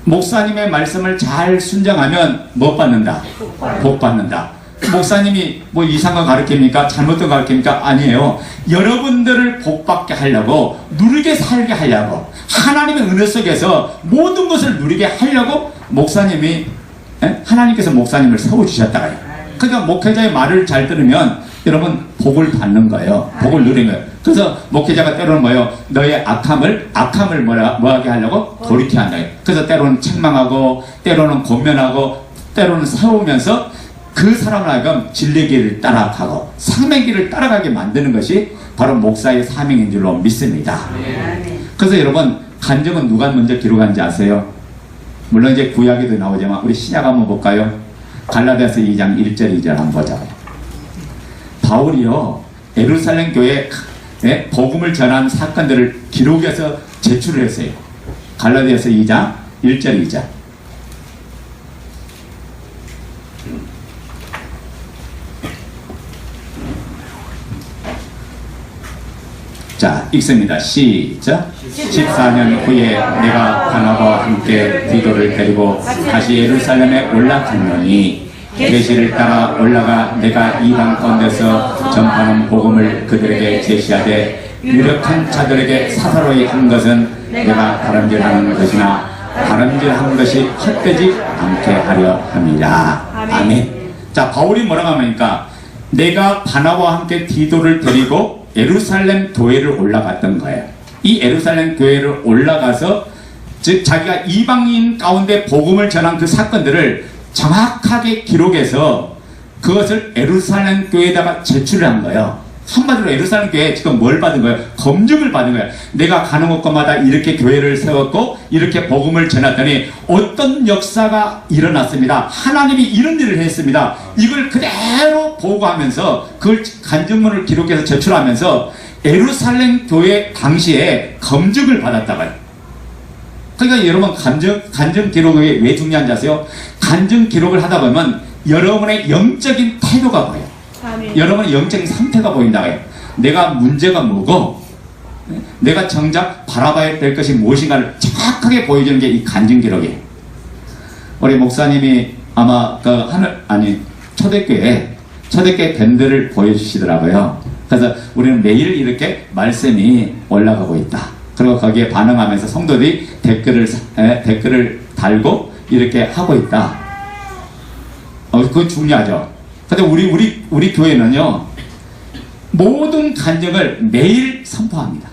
목사님의 말씀을 잘 순종하면 뭐 받는다? 복 받는다. 목사님이 뭐 이상한 거 가르칩니까? 잘못된 거 가르칩니까? 아니에요. 여러분들을 복받게 하려고, 누리게 살게 하려고, 하나님의 은혜 속에서 모든 것을 누리게 하려고 하나님께서 목사님을 세워주셨다고요. 그러니까 목회자의 말을 잘 들으면 여러분 복을 받는 거예요. 복을 누리는 거예요. 그래서 목회자가 때로는 뭐예요? 너의 악함을 뭐하게 하려고? 돌이켜 한다. 그래서 때로는 책망하고, 때로는 권면하고, 때로는 세우면서 그 사람을 하여금 진리의 길을 따라가고 사명의 길을 따라가게 만드는 것이 바로 목사의 사명인 줄로 믿습니다. 그래서 여러분, 간증은 누가 먼저 기록한지 아세요? 물론 이제 구약에도 나오지만 우리 신약 한번 볼까요? 갈라디아서 2장 1절 2절 한번 보자고요. 바울이요, 예루살렘 교회에 복음을 전한 사건들을 기록해서 제출을 했어요. 갈라디아서 2장 1절 2절. 자, 읽습니다. 시작. 14년 후에 내가 바나바와 함께 디도를 데리고 다시 예루살렘에 올라갔노니 계시를 따라 올라가 내가 이방 가운데서 전파하는 복음을 그들에게 제시하되 유력한 자들에게 사사로이 한 것은 내가 다름질하는 것이나 다름질하는 것이 헛되지 않게 하려 함이라. 아멘. 자, 바울이 뭐라고 하니까 내가 바나바와 함께 디도를 데리고 예루살렘 교회를 올라갔던 거예요. 이 예루살렘 교회를 올라가서 즉 자기가 이방인 가운데 복음을 전한 그 사건들을 정확하게 기록해서 그것을 예루살렘 교회에다가 제출을 한 거예요. 한마디로 예루살렘 교회에 지금 뭘 받은 거예요? 검증을 받은 거예요. 내가 가는 곳마다 이렇게 교회를 세웠고 이렇게 복음을 전했더니 어떤 역사가 일어났습니다. 하나님이 이런 일을 했습니다. 이걸 그대로 보고하면서 그걸 간증문을 기록해서 제출하면서 예루살렘 교회 당시에 검증을 받았다고요. 그러니까 여러분 간증 기록이 왜 중요한지 아세요? 간증 기록을 하다 보면 여러분의 영적인 태도가 보여요. 아멘. 여러분의 영적인 상태가 보인다고 해요. 내가 문제가 뭐고 내가 정작 바라봐야 될 것이 무엇인가를 정확하게 보여주는 게 이 간증 기록이에요. 우리 목사님이 아마 초대교회 밴드를 보여주시더라고요. 그래서 우리는 매일 이렇게 말씀이 올라가고 있다. 그리고 거기에 반응하면서 성도들이 댓글을 달고 이렇게 하고 있다. 그거 중요하죠. 근데 우리 교회는요, 모든 간증을 매일 선포합니다.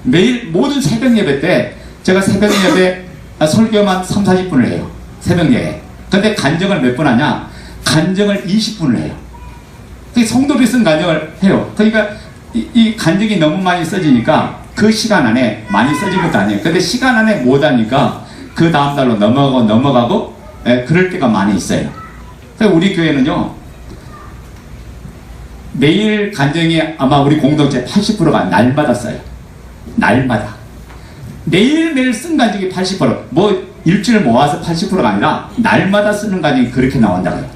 매일 모든 새벽 예배 때 제가 새벽 예배 설교만 3, 40분을 해요. 새벽 예배. 근데 간증을 몇 분 하냐? 간증을 20분을 해요. 성도들이 쓴 간증을 해요. 그러니까 이 간증이 너무 많이 써지니까 그 시간 안에 많이 써진 것도 아니에요. 근데 시간 안에 못 하니까 그 다음 달로 넘어가고 그럴 때가 많이 있어요. 우리 교회는요, 매일 간증이 아마 우리 공동체 80%가 날마다 써요. 날마다. 매일매일 쓴 간증이 80%. 뭐 일주일 모아서 80%가 아니라 날마다 쓰는 간증이 그렇게 나온다고요.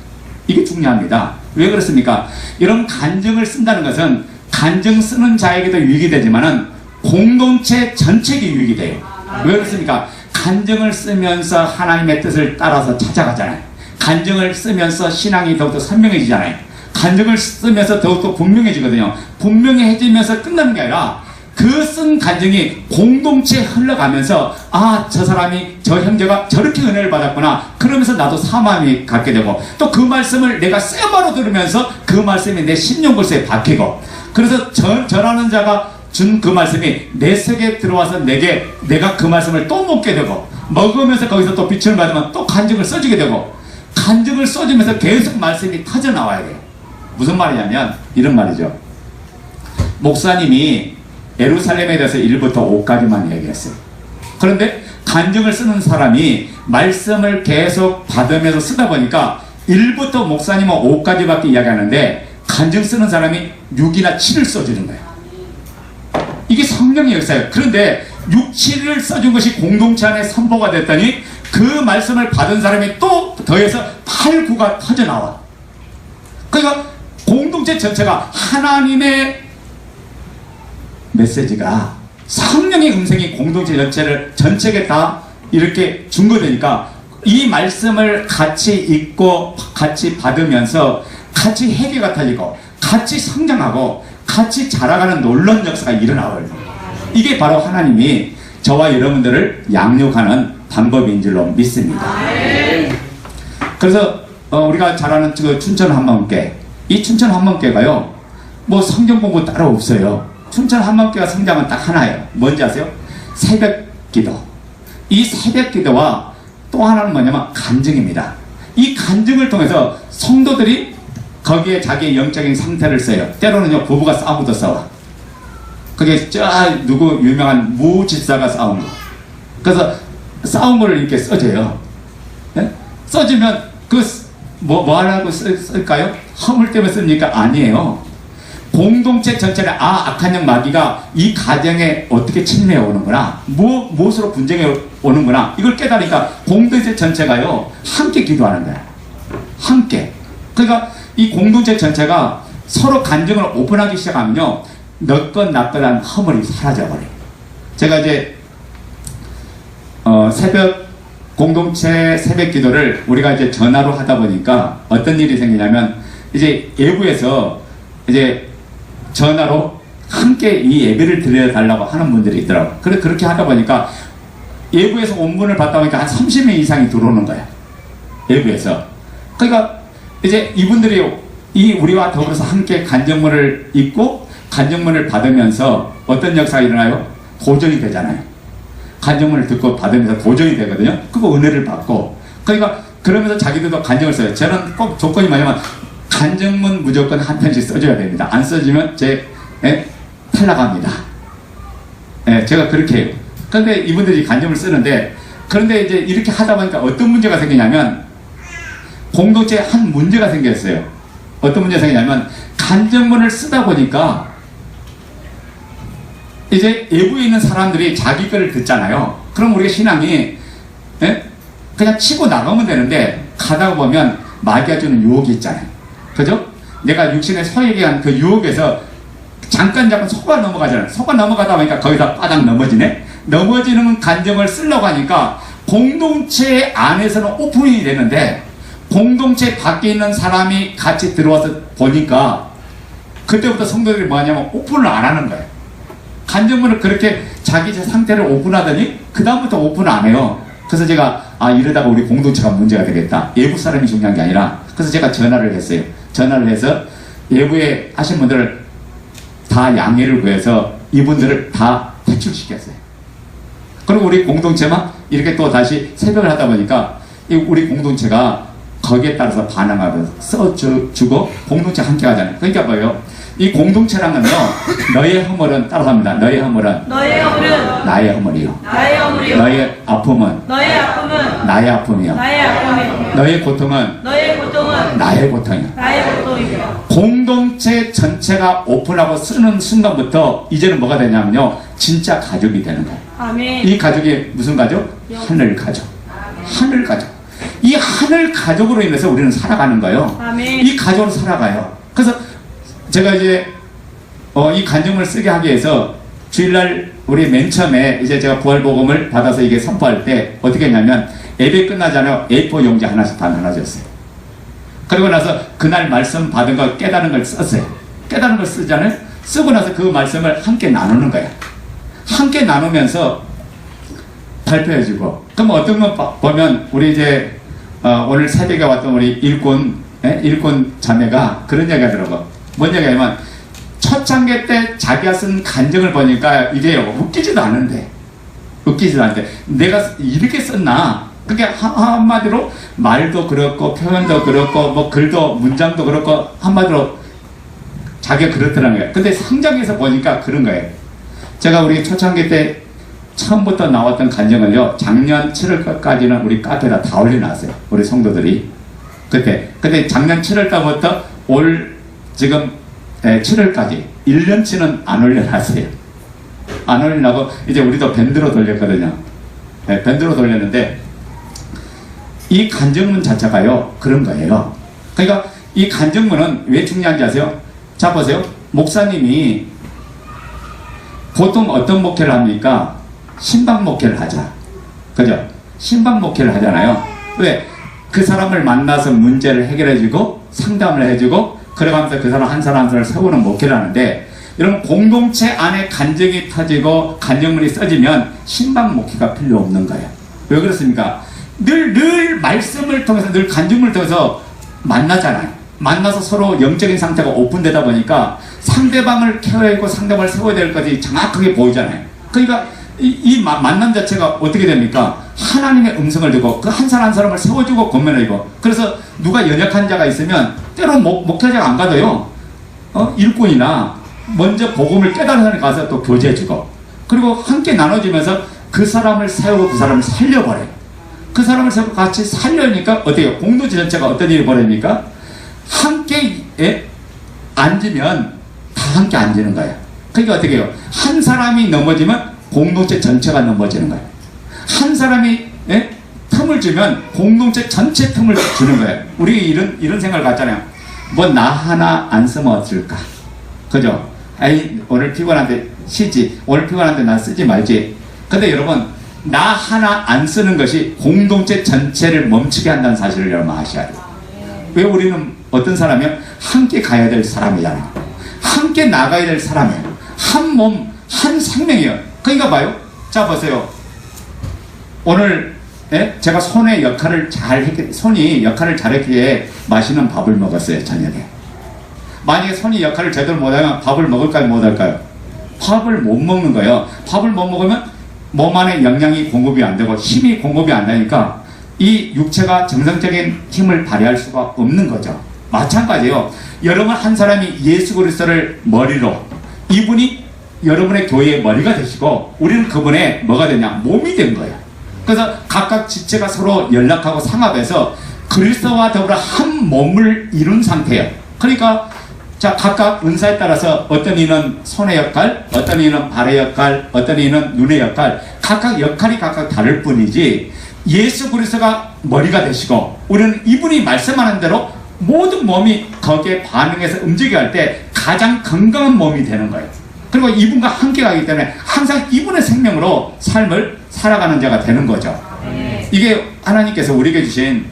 이게 중요합니다. 왜 그렇습니까? 이런 간증을 쓴다는 것은 간증 쓰는 자에게도 유익이 되지만은 공동체 전체에게 유익이 돼요. 왜 그렇습니까? 간증을 쓰면서 하나님의 뜻을 따라서 찾아가잖아요. 간증을 쓰면서 신앙이 더욱더 선명해지잖아요. 간증을 쓰면서 더욱더 분명해지거든요. 분명해지면서 끝나는 게 아니라 그 쓴 간증이 공동체에 흘러가면서 저 사람이 저 형제가 저렇게 은혜를 받았구나. 그러면서 나도 사마음이 갖게 되고 또 그 말씀을 내가 쇠바로 들으면서 그 말씀이 내 심령골수에 박히고 그래서 전하는 자가 준 그 말씀이 내 속에 들어와서 내가 그 말씀을 또 먹게 되고 먹으면서 거기서 또 빛을 받으면 또 간증을 써주게 되고 간증을 써주면서 계속 말씀이 터져나와야 돼요. 무슨 말이냐면 이런 말이죠. 목사님이 예루살렘에 대해서 1부터 5까지만 얘기했어요. 그런데 간증을 쓰는 사람이 말씀을 계속 받으면서 쓰다 보니까 1부터 목사님은 5까지밖에 이야기하는데 간증 쓰는 사람이 6이나 7을 써주는 거예요. 이게 성령의 역사예요. 그런데 6, 7을 써준 것이 공동체 안에 선포가 됐더니 그 말씀을 받은 사람이 또 더해서 8, 9가 터져나와. 그러니까 공동체 전체가 하나님의 메시지가 성령의 음성이 공동체 전체에 다 이렇게 증거되니까 이 말씀을 같이 읽고 같이 받으면서 같이 회개가 터지고 같이 성장하고 같이 자라가는 놀라운 역사가 일어나요. 이게 바로 하나님이 저와 여러분들을 양육하는 방법인 줄로 믿습니다. 그래서 우리가 잘 아는 춘천 한마음교회, 이 춘천 한마음교회가요 뭐 성경 공부 따로 없어요. 춘천 한마음교회가 성장은 딱 하나예요. 뭔지 아세요? 새벽 기도. 이 새벽 기도와 또 하나는 뭐냐면 간증입니다. 이 간증을 통해서 성도들이 거기에 자기의 영적인 상태를 써요. 때로는요 부부가 싸우고도 싸워. 그게 누구 유명한 무 집사가 싸운 거. 그래서 싸운 거를 이렇게 써줘요. 네? 써주면 뭐 하려고 쓸까요? 허물 때문에 씁니까? 아니에요. 공동체 전체는 악한 영 마귀가 이 가정에 어떻게 침례해 오는구나, 무엇으로 분쟁해 오는구나, 이걸 깨달으니까 공동체 전체가요 함께 기도하는 거야. 함께. 그러니까 이 공동체 전체가 서로 간증을 오픈하기 시작하면요 너건 나건한 허물이 사라져버려요. 제가 이제 공동체 새벽 기도를 우리가 이제 전화로 하다 보니까 어떤 일이 생기냐면 이제 외부에서 이제 전화로 함께 이 예배를 드려달라고 하는 분들이 있더라고요. 그렇게 하다 보니까 예부에서 원문을 받다 보니까 한 30명 이상이 들어오는 거예요. 예부에서. 그러니까 이제 이분들이 우리와 더불어서 함께 간증문을 읽고 간증문을 받으면서 어떤 역사가 일어나요? 도전이 되잖아요. 간증문을 듣고 받으면서 도전이 되거든요. 그거 은혜를 받고. 그러니까 그러면서 자기들도 간증을 써요. 저는 꼭 조건이 뭐냐면 간증문 무조건 한 편씩 써줘야 됩니다. 안 써주면 탈락합니다. 제가 그렇게 해요. 그런데 이분들이 간증을 쓰는데, 그런데 이제 이렇게 하다 보니까 어떤 문제가 생기냐면 공동체에 한 문제가 생겼어요. 어떤 문제가 생기냐면 간증문을 쓰다 보니까 이제 외부에 있는 사람들이 자기 거를 듣잖아요. 그럼 우리가 신앙이 그냥 치고 나가면 되는데 가다가 보면 마귀가 주는 유혹이 있잖아요. 그죠? 내가 육신의 소에게 한 그 유혹에서 잠깐 속아 넘어가잖아요. 속아 넘어가다 보니까 거기다 바닥 넘어지네. 넘어지는 간증을 쓰려고 하니까 공동체 안에서는 오픈이 되는데 공동체 밖에 있는 사람이 같이 들어와서 보니까 그때부터 성도들이 뭐하냐면 오픈을 안 하는 거예요. 간증문을 그렇게 자기 상태를 오픈하더니 그 다음부터 오픈을 안 해요. 그래서 제가 이러다가 우리 공동체가 문제가 되겠다. 외부 사람이 중요한 게 아니라, 그래서 제가 전화를 했어요. 전화를 해서 외부에 하신 분들을 다 양해를 구해서 이분들을 다 퇴출시켰어요. 그리고 우리 공동체만 이렇게 또 다시 새벽을 하다 보니까 우리 공동체가 거기에 따라서 반응하면서 써주고 공동체 함께 하잖아요. 그러니까 뭐예요? 이 공동체랑은요, 너의 허물은 따라합니다. 너의 허물은 나의 허물이요. 너의 아픔은 나의 아픔이요. 너의 고통은 나의 고통이요. 공동체 전체가 오픈하고 쓰는 순간부터 이제는 뭐가 되냐면요, 진짜 가족이 되는 거예요. 아멘. 이 가족이 무슨 가족? 하늘 가족. 하늘 가족. 이 하늘 가족으로 인해서 우리는 살아가는 거예요. 아멘. 이 가족으로 살아가요. 그래서 제가 이제 이 간증을 쓰게 하기 위해서 주일날 우리 맨 처음에 이제 제가 부활복음을 받아서 이게 선포할 때 어떻게 했냐면 예배 끝나잖아요. A4 용지 하나씩 다 나눠줬어요. 그리고 나서 그날 말씀 받은 거 깨달은 걸 썼어요. 깨달은 걸 쓰잖아요. 쓰고 나서 그 말씀을 함께 나누는 거예요. 함께 나누면서 발표해주고. 그럼 어떤 거 보면 우리 이제 오늘 새벽에 왔던 우리 일꾼 자매가 그런 얘기 하더라고. 뭔 얘기 하냐면 첫 장계 때 자기가 쓴 간증을 보니까 이게 웃기지도 않은데 내가 이렇게 썼나. 그게 한마디로 말도 그렇고 표현도 그렇고 뭐 글도 문장도 그렇고 한마디로 자기가 그렇더라는 거예요. 근데 성장에서 보니까 그런 거예요. 제가 우리 초창기 때 처음부터 나왔던 간증을요, 작년 7월까지는 우리 카페에다 다 올려놨어요. 우리 성도들이. 근데 작년 7월달부터 올 지금 7월까지 1년치는 안 올려놨어요. 안 올리려고 이제 우리도 밴드로 돌렸거든요. 밴드로 돌렸는데 이 간증문 자체가요, 그런 거예요. 그러니까 이 간증문은 왜 중요한지 아세요? 자, 보세요. 목사님이 보통 어떤 목회를 합니까? 신방 목회를 하자. 그죠? 신방 목회를 하잖아요. 왜? 그 사람을 만나서 문제를 해결해주고 상담을 해주고 그래가면서 그 사람 한 사람 한 사람을 세우는 목회를 하는데, 이런 공동체 안에 간증이 터지고 간증문이 써지면 신방 목회가 필요 없는 거예요. 왜 그렇습니까? 늘 말씀을 통해서, 늘 간증문을 통해서 만나잖아요. 만나서 서로 영적인 상태가 오픈되다 보니까 상대방을 케어해야 하고 상대방을 세워야 될 것이 정확하게 보이잖아요. 그러니까 이 만남 자체가 어떻게 됩니까? 하나님의 음성을 듣고 그 한 사람 한 사람을 세워주고 권면하고. 그래서 누가 연약한 자가 있으면 때로는 목회자가 안 가도요, 일꾼이나 먼저 복음을 깨달은 사람이 가서 또 교제해주고, 그리고 함께 나눠주면서 그 사람을 세우고 그 사람을 살려버려요. 그 사람을 세우고 같이 살려니까 어떻게 해요? 공동체 전체가 어떤 일이 벌어집니까? 함께 앉으면 다 함께 앉는 거예요. 그러니까 어떻게 해요? 한 사람이 넘어지면 공동체 전체가 넘어지는 거예요. 한 사람이 틈을 주면 공동체 전체 틈을 주는 거예요. 우리 이런 생각을 갖잖아요. 뭐 나 하나 안 쓰면 어떨까? 그죠? 아이, 오늘 피곤한데 쉬지. 오늘 피곤한데 나 쓰지 말지. 근데 여러분, 나 하나 안 쓰는 것이 공동체 전체를 멈추게 한다는 사실을 여러분 아셔야 돼요. 왜? 우리는 어떤 사람이요? 함께 가야 될 사람이잖아요. 함께 나가야 될 사람이에요. 한 몸, 한 생명이에요. 그러니까 봐요. 자, 보세요. 오늘 제가 손의 역할을 손이 역할을 잘했기에 맛있는 밥을 먹었어요, 저녁에. 만약에 손이 역할을 제대로 못하면 밥을 먹을까요, 못할까요? 밥을 못 먹는 거예요. 밥을 못 먹으면 몸 안에 영양이 공급이 안 되고 힘이 공급이 안 되니까 이 육체가 정상적인 힘을 발휘할 수가 없는 거죠. 마찬가지예요. 여러분 한 사람이 예수 그리스도를 머리로, 이분이 여러분의 교회의 머리가 되시고 우리는 그분의 뭐가 되냐? 몸이 된 거예요. 그래서 각각 지체가 서로 연락하고 상합해서 그리스도와 더불어 한 몸을 이룬 상태예요. 그러니까 자, 각각 은사에 따라서 어떤 이는 손의 역할, 어떤 이는 발의 역할, 어떤 이는 눈의 역할, 각각 역할이 각각 다를 뿐이지 예수 그리스도가 머리가 되시고 우리는 이분이 말씀하는 대로 모든 몸이 거기에 반응해서 움직여 할 때 가장 건강한 몸이 되는 거예요. 그리고 이분과 함께 가기 때문에 항상 이분의 생명으로 삶을 살아가는 자가 되는 거죠. 이게 하나님께서 우리에게 주신,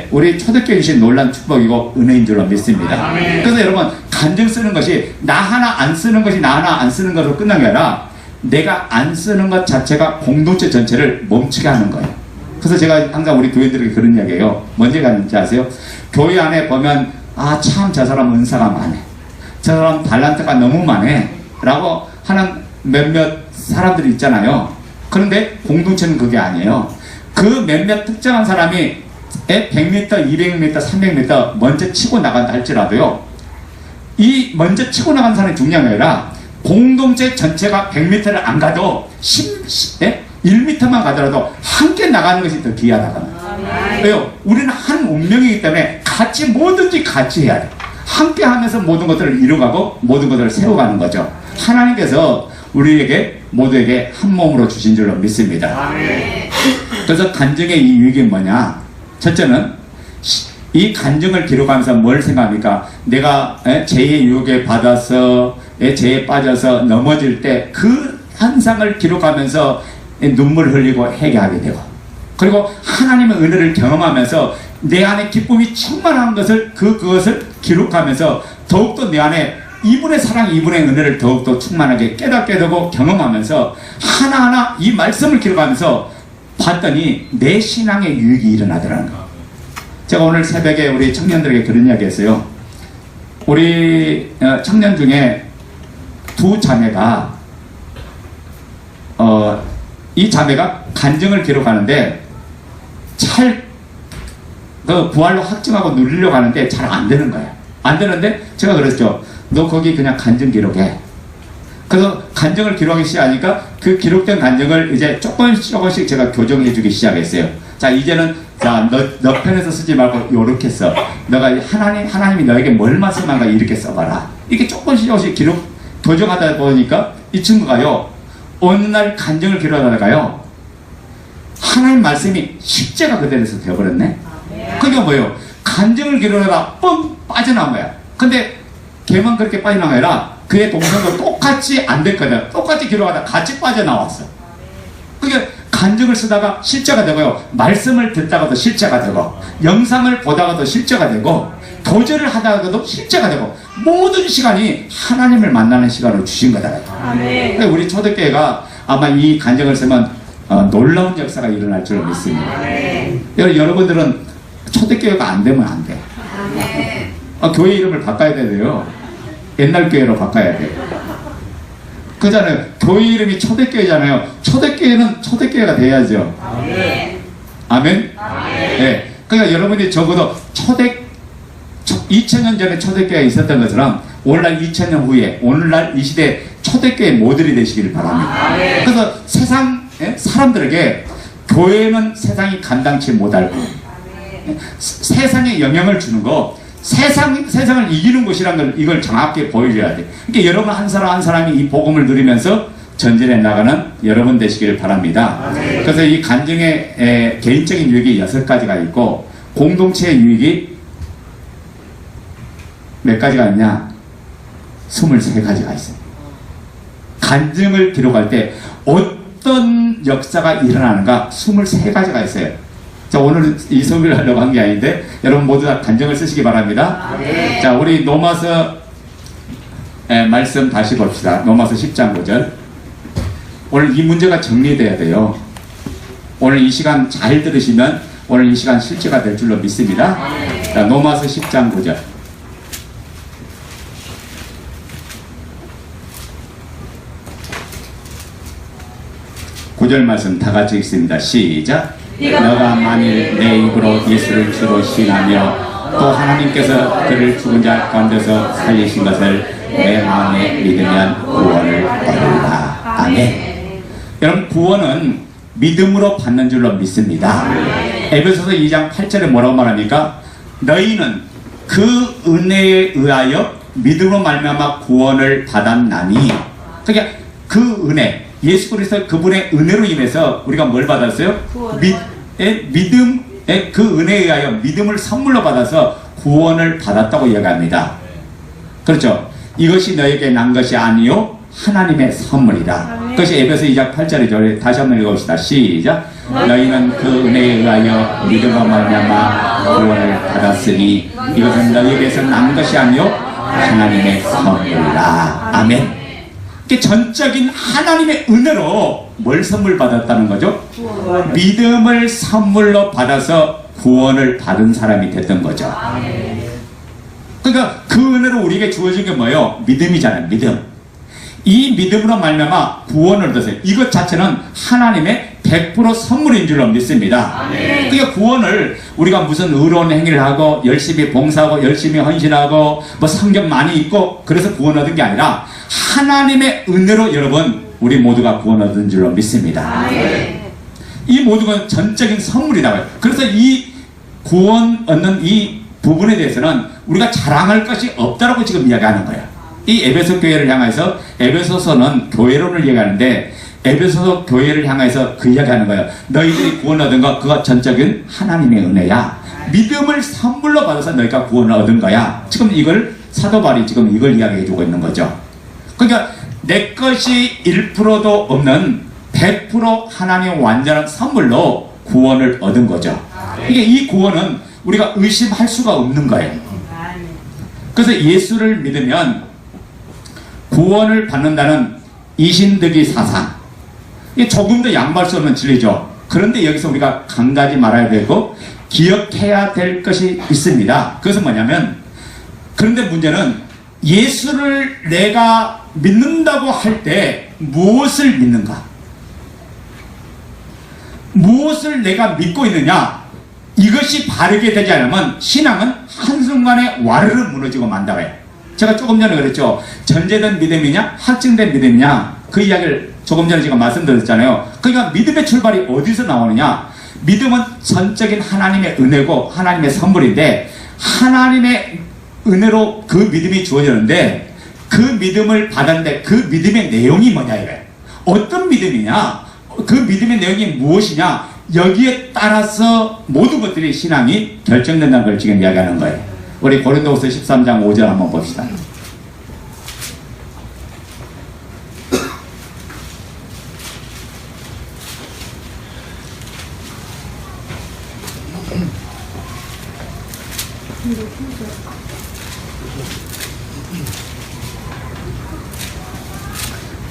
우리 초대교회에 주신 놀라운 축복이고 은혜인 줄로 믿습니다. 그래서 여러분, 간증 쓰는 것이 나 하나 안 쓰는 것이 나 하나 안 쓰는 것으로 끝난 게 아니라 내가 안 쓰는 것 자체가 공동체 전체를 멈추게 하는 거예요. 그래서 제가 항상 우리 교회들에게 그런 이야기해요. 뭔지 아세요? 교회 안에 보면 아, 참 저 사람 은사가 많네, 저 사람 달란트가 너무 많네 라고 하는 몇몇 사람들이 있잖아요. 그런데 공동체는 그게 아니에요. 그 몇몇 특정한 사람이 100m, 200m, 300m 먼저 치고 나간다 할지라도요, 이 먼저 치고 나간 사람이 중요한 게 아니라 공동체 전체가 100m를 안 가도 1m만 가더라도 함께 나가는 것이 더 귀하다고요. 왜요? 우리는 한 운명이기 때문에 같이 뭐든지 같이 해야 돼. 함께 하면서 모든 것들을 이루어가고 모든 것들을 세워가는 거죠. 하나님께서 우리에게 모두에게 한 몸으로 주신 줄로 믿습니다. 그래서 간증의 이 유익이 뭐냐? 첫째는 이 간증을 기록하면서 뭘 생각합니까? 내가 죄의 유혹에 받아서 죄에 빠져서 넘어질 때 그 현상을 기록하면서 눈물 흘리고 회개하게 되고, 그리고 하나님의 은혜를 경험하면서 내 안에 기쁨이 충만한 것을 그것을 기록하면서 더욱더 내 안에 이분의 사랑, 이분의 은혜를 더욱더 충만하게 깨닫게 되고 경험하면서 하나하나 이 말씀을 기록하면서 봤더니 내 신앙의 유익이 일어나더라는 거. 제가 오늘 새벽에 우리 청년들에게 그런 이야기 했어요. 우리 청년 중에 두 자매가 이 자매가 간증을 기록하는데 그 부활로 확증하고 누리려고 하는데 잘 안 되는 거예요. 안 되는데 제가 그랬죠. 너 거기 그냥 간증 기록해. 그래서 간증을 기록하기 시작하니까 그 기록된 간증을 이제 조금씩 제가 교정해 주기 시작했어요. 자, 이제는 자, 너 편에서 쓰지 말고 요렇게 써. 너가 하나님이 너에게 뭘 말씀한가 이렇게 써봐라. 이렇게 조금씩 교정하다 보니까 이 친구가요, 어느 날 간증을 기록하다가요, 하나님 말씀이 십자가 그대로서 되어버렸네. 그게 뭐예요? 간증을 기록하다가 뻥 빠져나온 거야. 근데 걔만 그렇게 빠져나온 게 아니라 그의 동생도 똑같이 안 됐거든. 똑같이 기록하다 같이 빠져나왔어. 그게 간증을 쓰다가 실제가 되고요, 말씀을 듣다가도 실제가 되고, 영상을 보다가도 실제가 되고, 교제를 하다가도 실제가 되고, 모든 시간이 하나님을 만나는 시간으로 주신 거다. 그러니까 우리 초대교회가 아마 이 간증을 쓰면 놀라운 역사가 일어날 줄 믿습니다. 여러분들은 초대교회가 안 되면 안 돼. 교회 이름을 바꿔야 돼요. 옛날 교회로 바꿔야 돼. 그잖아요. 교회 이름이 초대교회잖아요. 초대교회는 초대교회가 돼야죠. 아멘? 네. 그러니까 여러분이 적어도 2000년 전에 초대교회가 있었던 것처럼 오늘날 2000년 후에 오늘날 이 시대에 초대교회 모델이 되시길 바랍니다. 그래서 사람들에게 교회는 세상이 감당치 못할 것, 세상에 영향을 주는 거, 세상을 이기는 곳이라는 걸 이걸 정확히 보여줘야 돼. 그러니까 여러분 한 사람 한 사람이 이 복음을 누리면서 전진해 나가는 여러분 되시길 바랍니다. 그래서 이 간증의 개인적인 유익이 6가지가 있고 공동체의 유익이 몇 가지가 있냐? 23가지가 있어요. 간증을 기록할 때 어떤 역사가 일어나는가 23가지가 있어요. 자, 오늘 이 소개를 하려고 한 게 아닌데 여러분 모두 다 간증을 쓰시기 바랍니다. 자, 우리 로마서 말씀 다시 봅시다. 로마서 10장 5절. 오늘 이 문제가 정리돼야 돼요. 오늘 이 시간 잘 들으시면 오늘 이 시간 실제가 될 줄로 믿습니다. 자, 로마서 10장 9절. 구절 말씀 다 같이 읽습니다. 시작. 너가 만일 내 입으로 예수를 주로 시인하며 또 하나님께서 그를 죽은 자 가운데서 살리신 것을 내 마음에 믿으면 구원을 얻는다. 아멘. 여러분, 구원은 믿음으로 받는 줄로 믿습니다. 에베소서 2장 8절에 뭐라고 말합니까? 너희는 그 은혜에 의하여 믿음으로 말미암아 구원을 받았나니. 그러니까 그 은혜, 예수 그리스도 그분의 은혜로 인해서 우리가 뭘 받았어요? 믿음의 그 은혜에 의하여 믿음을 선물로 받아서 구원을 받았다고 이야기합니다. 그렇죠? 이것이 너에게 난 것이 아니요 하나님의 선물이다. 그것이 에베소 2장 8절이죠. 다시 한번 읽어봅시다. 시작. 너희는 그 은혜에 의하여 믿음으로 말미암아 구원을 받았으니 이것은 너희에게서 난 것이 아니요 하나님의 선물이다. 아멘. 전적인 하나님의 은혜로 뭘 선물 받았다는 거죠? 믿음을 선물로 받아서 구원을 받은 사람이 됐던 거죠. 그러니까 그 은혜로 우리에게 주어진 게 뭐예요? 믿음이잖아요. 믿음. 이 믿음으로 말미암아 구원을 얻었어요. 이것 자체는 하나님의 100% 선물인 줄로 믿습니다. 그러니까 구원을 우리가 무슨 의로운 행위를 하고 열심히 봉사하고 열심히 헌신하고 뭐 성경 많이 읽고 그래서 구원 얻은 게 아니라 하나님의 은혜로 여러분 우리 모두가 구원 얻은 줄로 믿습니다. 이 모두가 전적인 선물이라고요. 그래서 이 구원 얻는 이 부분에 대해서는 우리가 자랑할 것이 없다라고 지금 이야기하는 거예요. 이 에베소 교회를 향해서, 에베소서는 교회론을 얘기하는데 에베소 교회를 향해서 그 이야기하는 거예요. 너희들이 구원 얻은 거 그거 전적인 하나님의 은혜야. 믿음을 선물로 받아서 너희가 구원을 얻은 거야. 지금 이걸 사도 바울이 지금 이걸 이야기해 주고 있는 거죠. 그러니까 내 것이 1%도 없는 100% 하나님의 완전한 선물로 구원을 얻은 거죠. 이게 이 구원은 우리가 의심할 수가 없는 거예요. 그래서 예수를 믿으면 구원을 받는다는 이신득이 사상, 이게 조금 더 양보할 수 없는 진리죠. 그런데 여기서 우리가 강조하지 말아야 되고 기억해야 될 것이 있습니다. 그것은 뭐냐면, 그런데 문제는 예수를 내가 믿는다고 할 때 무엇을 믿는가? 무엇을 내가 믿고 있느냐? 이것이 바르게 되지 않으면 신앙은 한순간에 와르르 무너지고 만다고요. 제가 조금 전에 그랬죠. 전제된 믿음이냐 확증된 믿음이냐, 그 이야기를 조금 전에 제가 말씀드렸잖아요. 그러니까 믿음의 출발이 어디서 나오느냐? 믿음은 전적인 하나님의 은혜고 하나님의 선물인데, 하나님의 은혜로 그 믿음이 주어졌는데 그 믿음을 받았는데 그 믿음의 내용이 뭐냐 이거예요. 어떤 믿음이냐, 그 믿음의 내용이 무엇이냐, 여기에 따라서 모든 것들이 신앙이 결정된다는 걸 지금 이야기하는 거예요. 우리 고린도후서 13장 5절 한번 봅시다.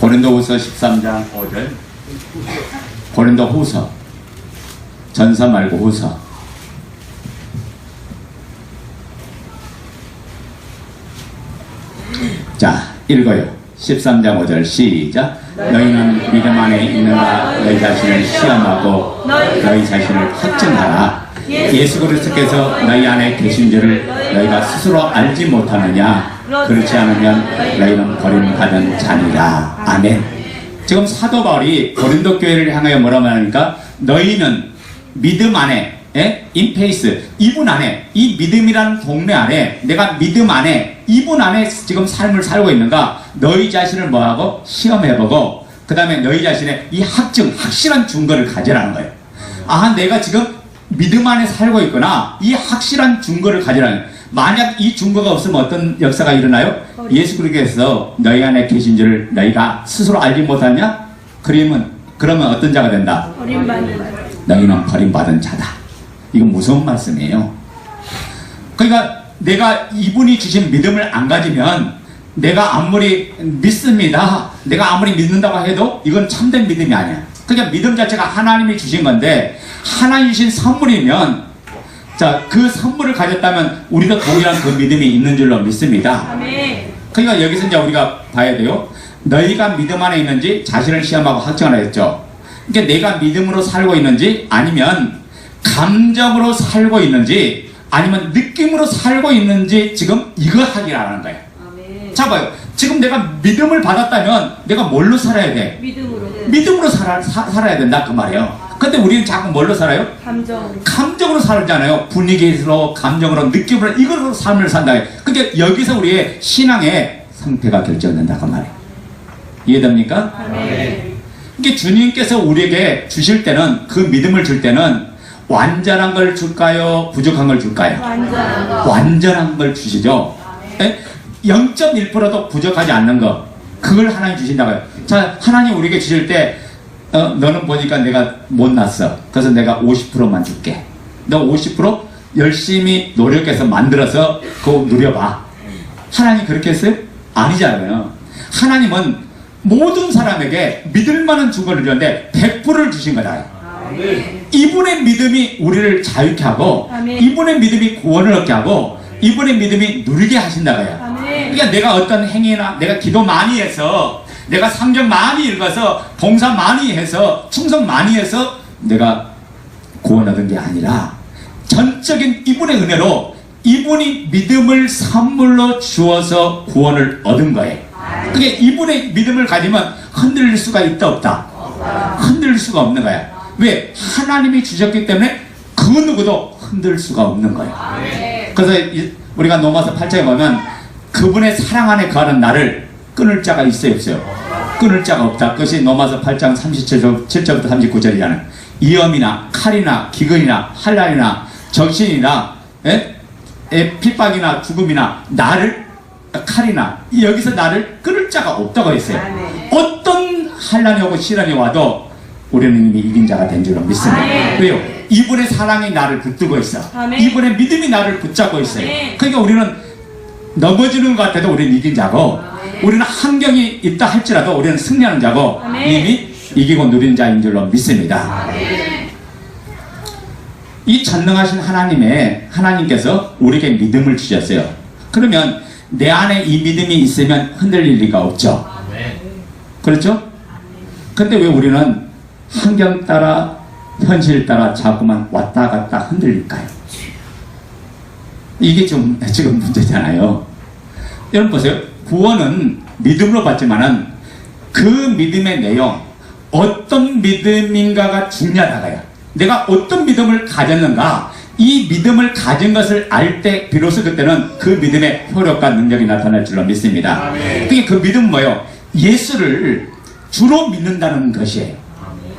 고린도후서 13장 5절. 고린도후서, 전서 말고 후서. 자, 읽어요. 13장 5절 시작. 너희는 믿음 안에 있느라 너희 자신을 시험하고 너희 자신을 확증하라. 예수 그리스도께서 너희 안에 계신 줄을 너희가 스스로 알지 못하느냐? 그렇지 않으면 너희는 버림받은 자니라. 아멘. 지금 사도 바울이 고린도 교회를 향하여 뭐라고 말하니까, 너희는 믿음 안에, 인페이스, 이분 안에, 이 믿음이라는 동네 안에, 내가 믿음 안에, 이분 안에 지금 삶을 살고 있는가? 너희 자신을 뭐하고? 시험해보고, 그 다음에 너희 자신의 이 확증, 확실한 증거를 가지라는 거예요. 아, 내가 지금 믿음 안에 살고 있구나. 이 확실한 증거를 가지라는 거예요. 만약 이 증거가 없으면 어떤 역사가 일어나요? 예수 그리스도께서 너희 안에 계신 줄을 너희가 스스로 알지 못하냐? 그러면 어떤 자가 된다? 너희는 버림받은 자다. 이건 무서운 말씀이에요. 그러니까 내가 이분이 주신 믿음을 안 가지면 내가 아무리 믿습니다, 내가 아무리 믿는다고 해도 이건 참된 믿음이 아니야. 그러니까 믿음 자체가 하나님이 주신 건데, 하나님 주신 선물이면, 자, 그 선물을 가졌다면 우리도 동일한 그 믿음이 있는 줄로 믿습니다. 아멘. 그러니까 여기서 이제 우리가 봐야 돼요. 너희가 믿음 안에 있는지 자신을 시험하고 확정하라 했죠. 그러니까 내가 믿음으로 살고 있는지, 아니면 감정으로 살고 있는지, 아니면 느낌으로 살고 있는지, 지금 이거 확인하라는 거예요. 아멘. 자, 봐요. 지금 내가 믿음을 받았다면 내가 뭘로 살아야 돼? 믿음으로. 믿음으로 살아야 된다 그 말이에요. 근데 우리는 자꾸 뭘로 살아요? 감정. 감정으로 살잖아요. 분위기로, 감정으로, 느낌으로, 이걸로 삶을 산다. 그러니까 여기서 우리의 신앙의 상태가 결정된다 그 말이에요. 이해됩니까? 아멘. 이게 주님께서 우리에게 주실 때는, 그 믿음을 줄 때는 완전한 걸 줄까요? 부족한 걸 줄까요? 완전한 거. 완전한 걸 주시죠. 0.1%도 부족하지 않는 거, 그걸 하나님 주신다고요. 자, 하나님 우리에게 주실 때, 너는 보니까 내가 못났어, 그래서 내가 50%만 줄게. 너 50% 열심히 노력해서 만들어서 그거 누려봐. 하나님 그렇게 했어요? 아니잖아요. 하나님은 모든 사람에게 믿을 만한 주권을 주는데 100%를 주신 거다. 이분의 믿음이 우리를 자유케 하고, 아멘. 이분의 믿음이 구원을 얻게 하고, 이분의 믿음이 누리게 하신다고요. 아멘. 그러니까 내가 어떤 행위나, 내가 기도 많이 해서, 내가 성경 많이 읽어서, 봉사 많이 해서, 충성 많이 해서 내가 구원 얻은 게 아니라, 전적인 이분의 은혜로 이분이 믿음을 선물로 주어서 구원을 얻은 거예요. 그게 이분의 믿음을 가지면 흔들릴 수가 있다 없다? 흔들릴 수가 없는 거야. 왜? 하나님이 주셨기 때문에 그 누구도 흔들 수가 없는 거예요. 그래서 우리가 로마서 8장에 보면 그분의 사랑 안에 거하는 나를 끊을 자가 있어요, 없어요? 끊을 자가 없다. 그것이 로마서 8장 37절부터 39절이잖아요. 위험이나 칼이나 기근이나 환난이나 적신이나 핍박이나 죽음이나 나를, 칼이나, 여기서 나를 끊을 자가 없다고 했어요. 어떤 환난이 오고 시련이 와도 우리는 이미 이긴 자가 된 줄로 믿습니다. 왜요? 이분의 사랑이 나를 붙들고 있어. 이분의 믿음이 나를 붙잡고 있어요. 그러니까 우리는 넘어지는 것 같아도 우리는 이긴 자고, 우리는 환경이 있다 할지라도 우리는 승리하는 자고, 이미 이기고 누리는 자인 줄로 믿습니다. 이 전능하신 하나님께서 우리에게 믿음을 주셨어요. 그러면 내 안에 이 믿음이 있으면 흔들릴 리가 없죠. 그렇죠? 근데 왜 우리는 환경 따라, 현실 따라 자꾸만 왔다 갔다 흔들릴까요? 이게 좀 지금 문제잖아요. 여러분 보세요. 구원은 믿음으로 받지만은 그 믿음의 내용, 어떤 믿음인가가 중요하다고요. 내가 어떤 믿음을 가졌는가, 이 믿음을 가진 것을 알 때 비로소 그때는 그 믿음의 효력과 능력이 나타날 줄로 믿습니다. 그게 그 믿음은 뭐예요? 예수를 주로 믿는다는 것이에요.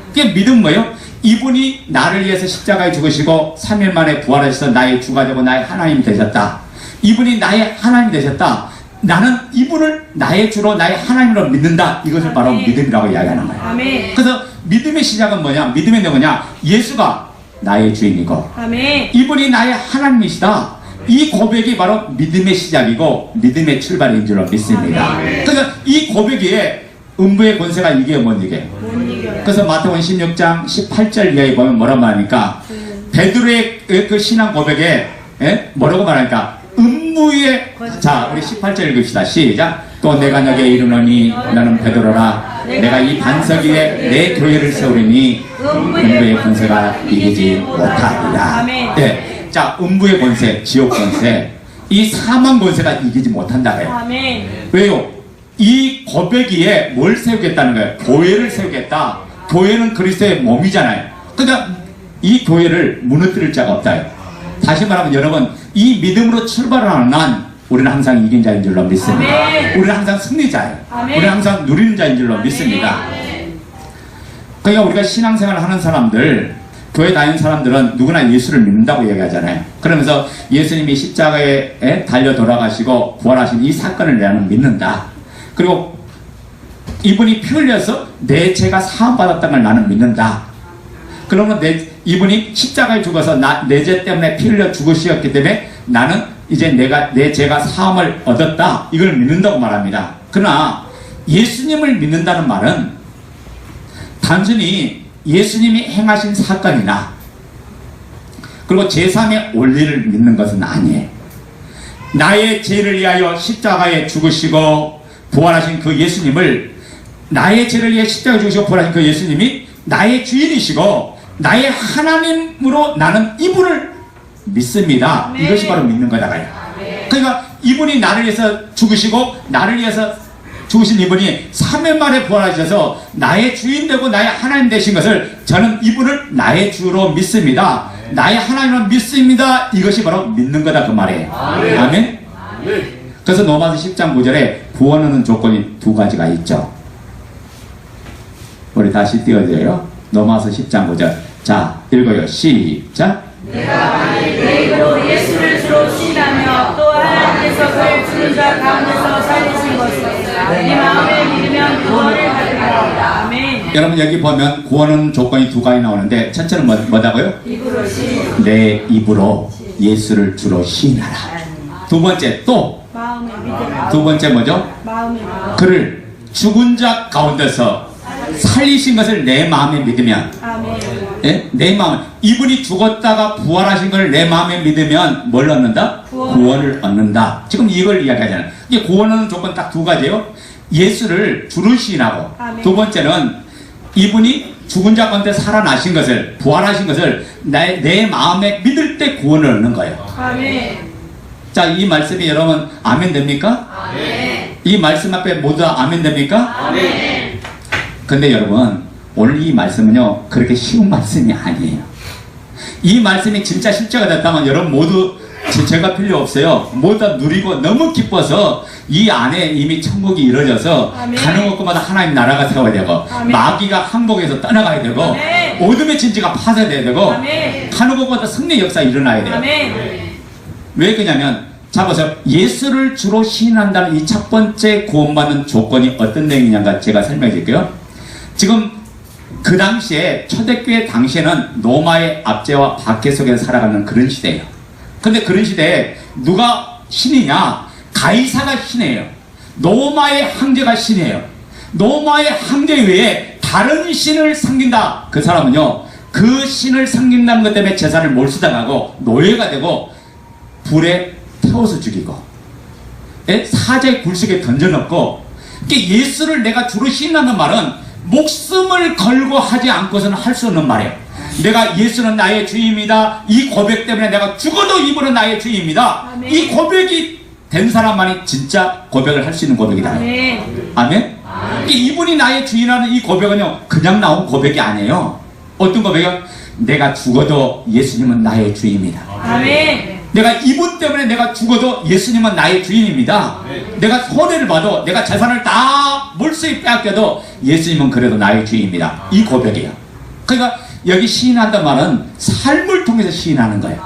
그게 믿음은 뭐예요? 이분이 나를 위해서 십자가에 죽으시고 3일 만에 부활하셔서 나의 주가 되고 나의 하나님이 되셨다. 이분이 나의 하나님이 되셨다. 나는 이분을 나의 주로, 나의 하나님으로 믿는다. 이것을 바로 믿음이라고 이야기하는 거예요. 아멘. 그래서 믿음의 시작은 뭐냐? 믿음의 내용은 뭐냐? 예수가 나의 주인이고, 아멘. 이분이 나의 하나님이시다. 이 고백이 바로 믿음의 시작이고 믿음의 출발인 줄로 믿습니다. 그래서 이 고백에 음부의 권세가 이게 뭔 얘기예요? 그래서 마태복음 16장 18절 이하에 보면 뭐라고 말하니까, 베드로의 그 신앙 고백에 뭐라고 말하니까, 음부의, 자 우리 18절 읽읍시다. 시작. 또 내가 너에게 이르노니 너는 베드로라. 내가 이 반석 위에 내 교회를 세우리니 음부의 권세가 이기지 못하리라. 네. 자, 음부의 권세, 지옥 권세, 이 사망 권세가 이기지 못한다고요. 왜요? 이 고백이에 뭘 세우겠다는 거예요? 교회를 세우겠다. 교회는 그리스도의 몸이잖아요. 그러니까 이 교회를 무너뜨릴 자가 없다. 다시 말하면 여러분, 이 믿음으로 출발하는 한 우리는 항상 이긴 자인 줄로 믿습니다. 우리는 항상 승리자예요. 우리는 항상 누리는 자인 줄로 믿습니다. 그러니까 우리가 신앙생활을 하는 사람들, 교회 다니는 사람들은 누구나 예수를 믿는다고 얘기하잖아요. 그러면서 예수님이 십자가에 달려 돌아가시고 부활하신 이 사건을 나는 믿는다. 그리고 이분이 피 흘려서 내 죄가 사함받았다는 걸 나는 믿는다. 그러면 이분이 십자가에 죽어서 내 죄 때문에 피 흘려 죽으셨기 때문에 나는 이제 내 죄가 사함을 얻었다, 이걸 믿는다고 말합니다. 그러나 예수님을 믿는다는 말은 단순히 예수님이 행하신 사건이나 그리고 제3의 원리를 믿는 것은 아니에요. 나의 죄를 위하여 십자가에 죽으시고 부활하신 그 예수님을, 나의 죄를 위해 십자가에 죽으시고 부활하신 그 예수님이 나의 주인이시고 나의 하나님으로 나는 이분을 믿습니다. 이것이 바로 믿는 거다가요. 그러니까 이분이 나를 위해서 죽으시고 나를 위해서 죽으신 이분이 3일 만에 부활하셔서 나의 주인 되고 나의 하나님 되신 것을 저는 이분을 나의 주로 믿습니다. 나의 하나님을 믿습니다. 이것이 바로 믿는 거다, 그 말이에요. 아멘. 그래서 로마서 10장 9절에 구원하는 조건이 두 가지가 있죠. 우리 다시 띄워드려요. 로마서 10장 9절. 자, 읽어요. 시작. 내가 만일 내 입으로 예수를 주로 신하며 또 하나님께서 그를 죽은 자 가운데서 살리신 것을 내 마음에 믿으면 구원을 받으리라. 아멘. 여러분, 여기 보면 구원은 조건이 두 가지 나오는데 첫째는 뭐다고요? 입으로 신. 내 입으로 예수를 주로 시인하라. 두 번째 또 마음에 믿으라. 두 번째 뭐죠? 마음에 믿으라. 그를 죽은 자 가운데서 살리신 것을 내 마음에 믿으면, 아멘. 예? 내 마음, 이분이 죽었다가 부활하신 것을 내 마음에 믿으면 뭘 얻는다? 구원을 얻는다. 지금 이걸 이야기하잖아요. 이게 구원하는 조건 딱 두 가지예요. 예수를 주로 시인하고, 아멘. 두 번째는 이분이 죽은 자 가운데 살아나신 것을, 부활하신 것을 내 마음에 믿을 때 구원을 얻는 거예요. 아멘. 자, 이 말씀이 여러분 아멘 됩니까? 아멘. 이 말씀 앞에 모두 다 아멘 됩니까? 아멘. 근데 여러분, 오늘 이 말씀은요 그렇게 쉬운 말씀이 아니에요. 이 말씀이 진짜 실제가 됐다면 여러분 모두 제가 필요 없어요. 모두 다 누리고 너무 기뻐서 이 안에 이미 천국이 이루어져서 아멘. 가는 곳마다 하나님 나라가 세워야 되고, 아멘. 마귀가 항복해서 떠나가야 되고, 아멘. 어둠의 진지가 파쇄돼야 되고, 아멘. 가는 곳마다 승리 역사 일어나야 돼요. 아멘. 왜 그러냐면, 자 보세요. 예수를 주로 시인한다는 이 첫 번째 구원받는 조건이 어떤 내용이냐가 제가 설명해 드릴게요. 지금 그 당시에, 초대교회 당시에는 로마의 압제와 박해 속에서 살아가는 그런 시대예요. 근데 그런 시대에 누가 신이냐? 가이사가 신이에요. 로마의 황제가 신이에요. 로마의 황제 외에 다른 신을 섬긴다. 그 사람은요, 그 신을 섬긴다는 것 때문에 재산을 몰수당하고 노예가 되고 불에 태워서 죽이고, 사자의 굴속에 던져넣고. 예수를 내가 주로 신하는 말은 목숨을 걸고 하지 않고서는 할 수 없는 말이에요. 내가 예수는 나의 주입니다. 이 고백 때문에 내가 죽어도 이분은 나의 주입니다. 아멘. 이 고백이 된 사람만이 진짜 고백을 할 수 있는 고백이다. 아멘. 아멘? 이분이 나의 주인이라는 이 고백은요 그냥 나온 고백이 아니에요. 어떤 고백이요? 내가 죽어도 예수님은 나의 주입니다. 아멘. 내가 이분 때문에 내가 죽어도 예수님은 나의 주인입니다. 내가 손해를 봐도, 내가 재산을 다 몰수에 빼앗겨도 예수님은 그래도 나의 주인입니다. 이 고백이에요. 그러니까 여기 시인한다는 말은 삶을 통해서 시인하는 거예요.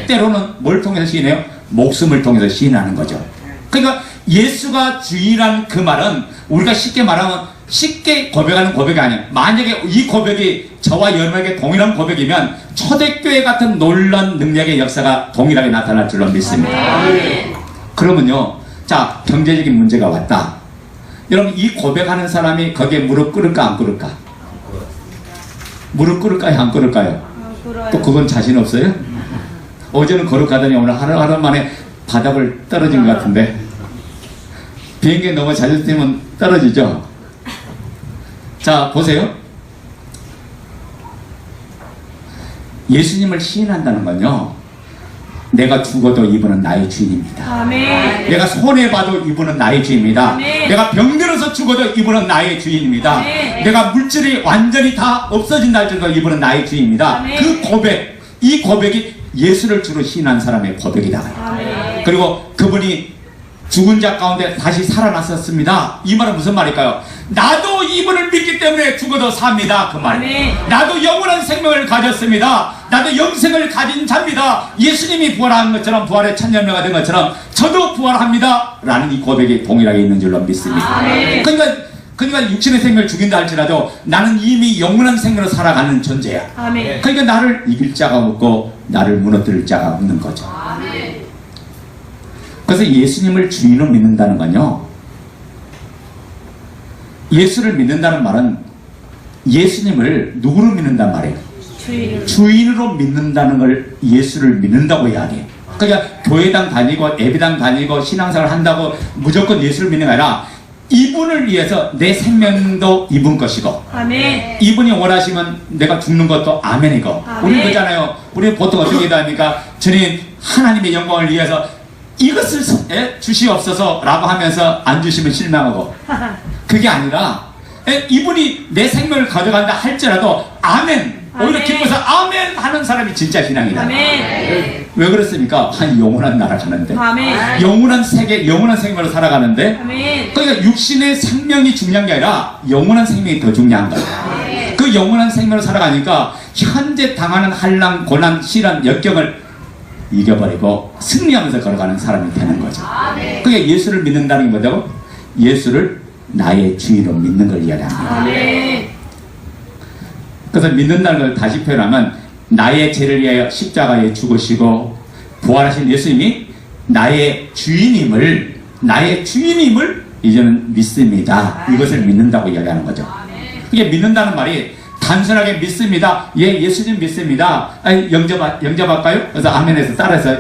때로는 뭘 통해서 시인해요? 목숨을 통해서 시인하는 거죠. 그러니까 예수가 주인이라는 그 말은 우리가 쉽게 말하면 쉽게 고백하는 고백이 아니에요. 만약에 이 고백이 저와 여러분에게 동일한 고백이면 초대교회 같은 놀라운 능력의 역사가 동일하게 나타날 줄로 믿습니다. 아멘. 그러면요, 자, 경제적인 문제가 왔다. 여러분, 이 고백하는 사람이 거기에 무릎 꿇을까 안 꿇을까? 무릎 꿇을까요 안 꿇을까요? 또 그건 자신 없어요? 어제는 걸어가더니 오늘 하루 만에 바닥을 떨어진 것 같은데, 비행기에 너무 자주 뛰면 떨어지죠? 자, 보세요. 예수님을 시인한다는 건요, 내가 죽어도 이분은 나의 주인입니다. 아멘. 내가 손해봐도 이분은 나의 주인입니다. 아멘. 내가 병들어서 죽어도 이분은 나의 주인입니다. 아멘. 내가 물질이 완전히 다 없어진다 할지라도 이분은 나의 주인입니다. 아멘. 그 고백, 이 고백이 예수를 주로 시인한 사람의 고백이다. 아멘. 그리고 그분이 죽은 자 가운데 다시 살아났었습니다. 이 말은 무슨 말일까요? 나도 이분을 믿기 때문에 죽어도 삽니다. 그 말. 아멘. 나도 영원한 생명을 가졌습니다. 나도 영생을 가진 자입니다. 예수님이 부활한 것처럼, 부활의 천년매가 된 것처럼 저도 부활합니다. 라는 이 고백이 동일하게 있는 줄로 믿습니다. 아멘. 그러니까 육신의 생명을 죽인다 할지라도 나는 이미 영원한 생명으로 살아가는 존재야. 아멘. 그러니까 나를 이길 자가 없고 나를 무너뜨릴 자가 없는 거죠. 그래서 예수님을 주인으로 믿는다는 건요, 예수를 믿는다는 말은 예수님을 누구로 믿는단 말이에요? 주인으로 믿는다는 걸 예수를 믿는다고 이야기해요. 그러니까 교회당 다니고 예배당 다니고 신앙생활 한다고 무조건 예수를 믿는 게 아니라 이분을 위해서 내 생명도 이분 것이고, 아멘. 이분이 원하시면 내가 죽는 것도 아멘이고. 아멘. 우리는 그렇잖아요. 우리는 보통 어떻게 기도합니까? 주님, 하나님의 영광을 위해서 이것을 주시옵소서 라고 하면서 안 주시면 실망하고, 그게 아니라 이분이 내 생명을 가져간다 할지라도 아멘, 오히려 아멘. 기뻐서 아멘 하는 사람이 진짜 신앙이다. 아멘. 왜 그렇습니까? 영원한 나라 가는데, 아멘. 영원한 세계, 영원한 생명으로 살아가는데, 아멘. 그러니까 육신의 생명이 중요한 게 아니라 영원한 생명이 더 중요한 거예요. 그 영원한 생명으로 살아가니까 현재 당하는 한란, 고난, 시련, 역경을 이겨버리고 승리하면서 걸어가는 사람이 되는 거죠. 그게 예수를 믿는다는 게 뭐냐고? 예수를 나의 주인으로 믿는 걸 이야기합니다. 아멘. 그래서 믿는다는 걸 다시 표현하면, 나의 죄를 위하여 십자가에 죽으시고 부활하신 예수님이 나의 주인임을 이제는 믿습니다. 이것을 믿는다고 이야기하는 거죠. 이게 믿는다는 말이 단순하게 믿습니다. 예, 예수님 믿습니다. 아니, 영접할까요? 그래서 아멘에서 따라서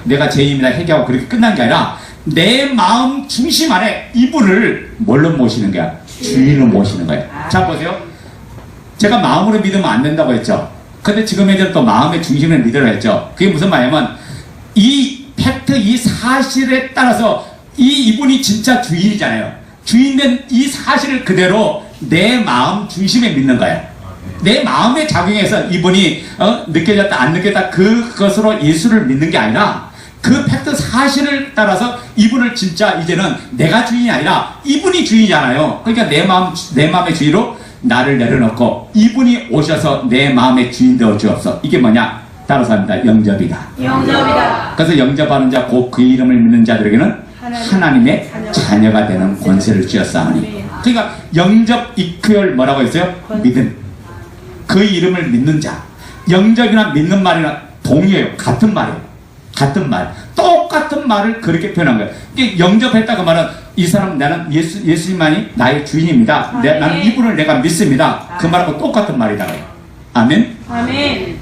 내가 죄인입니다 회개하고 그렇게 끝난 게 아니라 내 마음 중심 안에 이분을 뭘로 모시는 거야? 주인으로 모시는 거예요. 자, 보세요. 제가 마음으로 믿으면 안 된다고 했죠. 근데 지금 이제 또 마음의 중심을 믿으라 했죠. 그게 무슨 말이냐면, 이 팩트, 이 사실에 따라서 이분이 진짜 주인이잖아요. 주인된 이 사실을 그대로 내 마음 중심에 믿는 거예요. 내 마음에 작용해서 이분이 느껴졌다 안 느꼈다 그것으로 예수를 믿는 게 아니라, 그 팩트 사실을 따라서 이분을 진짜 이제는 내가 주인이 아니라 이분이 주인이잖아요. 그러니까 내 마음의 주인으로 나를 내려놓고 이분이 오셔서 내 마음의 주인 되어 주옵소서. 이게 뭐냐? 따라서 합니다. 영접이다. 영접이다. 그래서 영접하는 자, 곧 그 이름을 믿는 자들에게는 하나님의 자녀가 되는 권세를 주었사오니. 그러니까 영접 이퀄 뭐라고 했어요? 믿음. 그 이름을 믿는 자. 영접이나 믿는 말이나 동의해요. 같은 말이에요. 같은 말. 똑같은 말을 그렇게 표현한 거예요. 이게 영접했다고 말은 이 사람, 나는 예수님만이 나의 주인입니다. 나는 이분을 내가 믿습니다. 그 말하고 똑같은 말이다. 아멘. 아멘.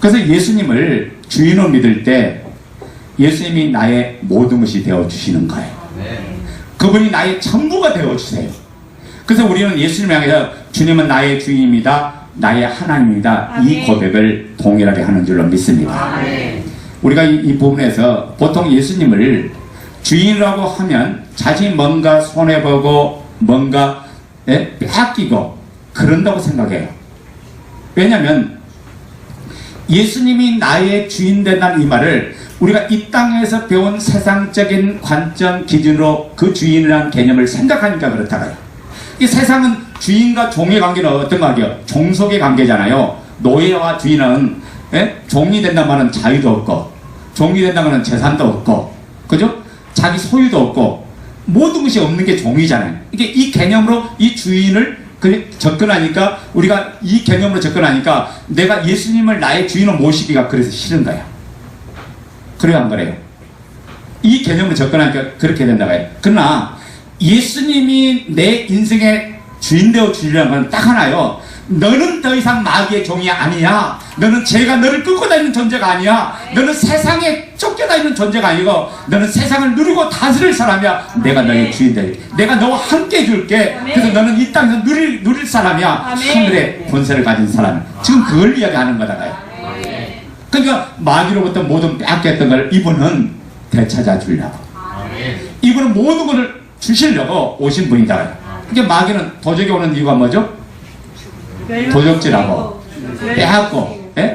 그래서 예수님을 주인으로 믿을 때 예수님이 나의 모든 것이 되어주시는 거예요. 그분이 나의 전부가 되어주세요. 그래서 우리는 예수님을 향해서 주님은 나의 주인입니다, 나의 하나님입니다, 아멘. 이 고백을 동일하게 하는 줄로 믿습니다. 아멘. 우리가 이 부분에서 보통 예수님을 주인이라고 하면 자신이 뭔가 손해보고 뭔가 빼앗기고 그런다고 생각해요. 왜냐하면 예수님이 나의 주인 된다는 이 말을 우리가 이 땅에서 배운 세상적인 관점 기준으로 그 주인이라는 개념을 생각하니까 그렇다고요. 이 세상은 주인과 종의 관계는 어떤 관계예요? 종속의 관계잖아요. 노예와 주인은 종이 된다는 말은 자유도 없고, 종이 된다는 말은 재산도 없고, 그죠? 자기 소유도 없고, 모든 것이 없는 게 종이잖아요. 이게 이 개념으로 이 주인을 접근하니까, 우리가 이 개념으로 접근하니까 내가 예수님을 나의 주인으로 모시기가 그래서 싫은 거야. 그래요, 안 그래요? 이 개념으로 접근하니까 그렇게 된다고 해요. 그러나 예수님이 내 인생의 주인 되어 주려는 건 딱 하나요. 너는 더 이상 마귀의 종이 아니야. 너는 죄가 너를 끌고 다니는 존재가 아니야. 너는 세상에 쫓겨다니는 존재가 아니고, 너는 세상을 누리고 다스릴 사람이야. 내가 너의 주인 될, 내가 너와 함께 해줄게. 그래서 너는 이 땅에서 누릴 사람이야. 하늘의 권세를 가진 사람. 지금 그걸 이야기하는 거다가요. 그러니까 마귀로부터 모든 빼앗겼던 걸 이분은 되찾아 주려고, 이분은 모든 것을 주시려고 오신 분이다. 그러니까 마귀는 도적에 오는 이유가 뭐죠? 도적질하고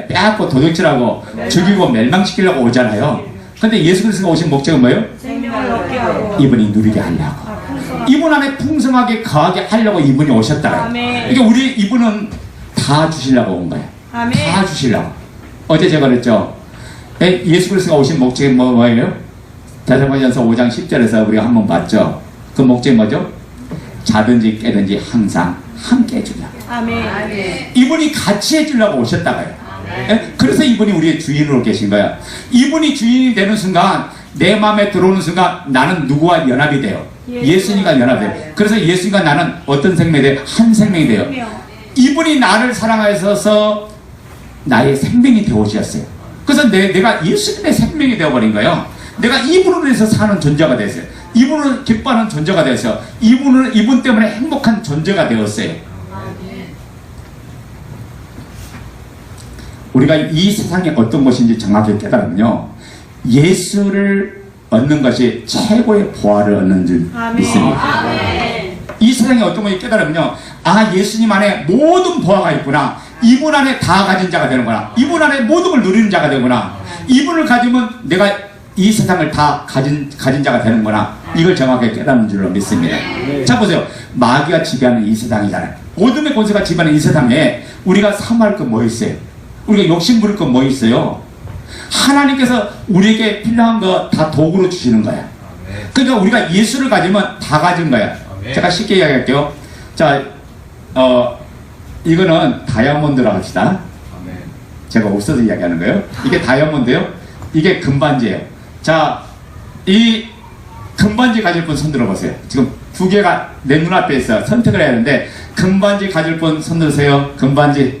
빼앗고 도적질하고 죽이고 멸망시키려고 오잖아요. 근데 예수 그리스도가 오신 목적은 뭐예요? 생명을 얻게 하고 이분이 누리게 하려고, 이분 안에 풍성하게 거하게 하려고 이분이 오셨다. 아멘. 그러니까 우리 이분은 다 주시려고 온 거예요. 아멘. 다 주시려고. 어제 제가 그랬죠. 예수 그리스도가 오신 목적이 뭐예요? 데살로니가전서 5장 10절에서 우리가 한번 봤죠. 그 목적이 뭐죠? 자든지 깨든지 항상 함께 해주려고. 아멘. 이분이 같이 해주려고 오셨다고요. 그래서 이분이 우리의 주인으로 계신 거야. 이분이 주인이 되는 순간, 내 마음에 들어오는 순간 나는 누구와 연합이 돼요? 예수님과 연합이 돼요. 그래서 예수님과 나는 어떤 생명이 돼요? 한 생명이 돼요. 이분이 나를 사랑하셔서 나의 생명이 되어주셨어요. 그래서 내가 예수님의 생명이 되어버린 거예요. 내가 이분으로 인해서 사는 존재가 됐어요. 이분을 기뻐하는 존재가 되었어요. 이분 때문에 행복한 존재가 되었어요. 우리가 이 세상이 어떤 것인지 정확히 깨달으면요, 예수를 얻는 것이 최고의 보화를 얻는 줄 믿습니다. 이 세상이 어떤 것인지 깨달으면요, 아, 예수님 안에 모든 보화가 있구나. 이분 안에 다 가진 자가 되는구나. 이분 안에 모든 걸 누리는 자가 되구나. 이분을 가지면 내가 이 세상을 다 가진 자가 되는구나. 이걸 정확하게 깨닫는 줄로 믿습니다. 자, 보세요. 마귀가 지배하는 이 세상이잖아요. 어둠의 권세가 지배하는 이 세상에 우리가 사모할 건 뭐 있어요? 우리가 욕심 부릴 건 뭐 있어요? 하나님께서 우리에게 필요한 거 다 도구로 주시는 거야. 그러니까 우리가 예수를 가지면 다 가진 거야. 제가 쉽게 이야기할게요. 자, 이거는 다이아몬드라고 합시다. 제가 없어서 이야기하는 거예요. 이게 다이아몬드예요. 이게 금반지예요. 자, 이 금반지 가질 분 손 들어보세요. 지금 두 개가 내 눈앞에 있어요. 선택을 해야 하는데, 금반지 가질 분 손 들으세요. 금반지.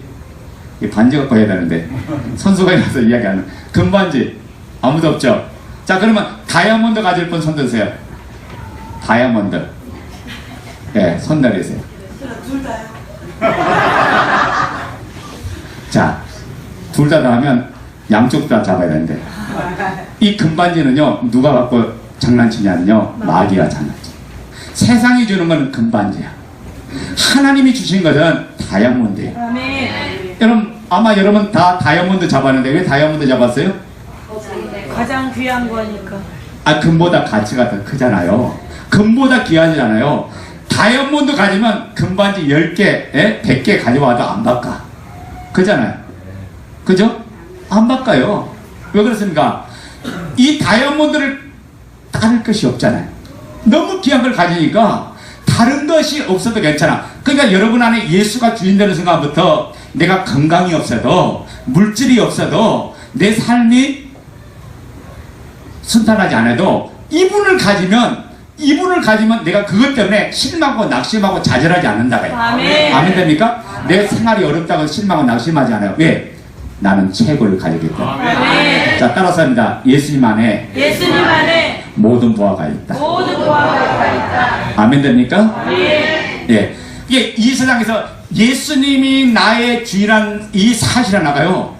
이 반지 갖고 해야 되는데 선수가 일어나서 이야기하는 금반지. 아무도 없죠? 자, 그러면 다이아몬드 가질 분 손 드세요. 다이아몬드. 예, 손 내리세요. 둘 다요. 자, 둘 다 하면 양쪽 다 잡아야 되는데, 이 금반지는요, 누가 갖고 장난치냐면요, 마귀가 장난치. 세상이 주는 건 금반지야. 하나님이 주신 것은 다이아몬드예요. 여러분, 아마 여러분 다 다이아몬드 잡았는데 왜 다이아몬드 잡았어요? 가장 귀한 거니까. 아, 금보다 가치가 더 크잖아요. 금보다 귀하잖아요. 다이아몬드 가지면 금반지 10개, 100개 가져와도 안 바꿔. 그잖아요. 그죠? 안 바꿔요. 왜 그렇습니까? 이 다이아몬드를 따를 것이 없잖아요. 너무 귀한 걸 가지니까 다른 것이 없어도 괜찮아. 그러니까 여러분 안에 예수가 주인 되는 순간부터 내가 건강이 없어도, 물질이 없어도, 내 삶이 순탄하지 않아도 이분을 가지면 내가 그것 때문에 실망하고 낙심하고 좌절하지 않는다고요. 아멘 됩니까? 내 생활이 어렵다고 실망하고 낙심하지 않아요. 왜? 나는 최고를 가지기 때문에. 자, 따라서 합니다. 예수님 안에 모든 보화가 있다. 아멘 됩니까? 예. 이게 이 세상에서 예수님이 나의 주인한 이 사실 하나가요,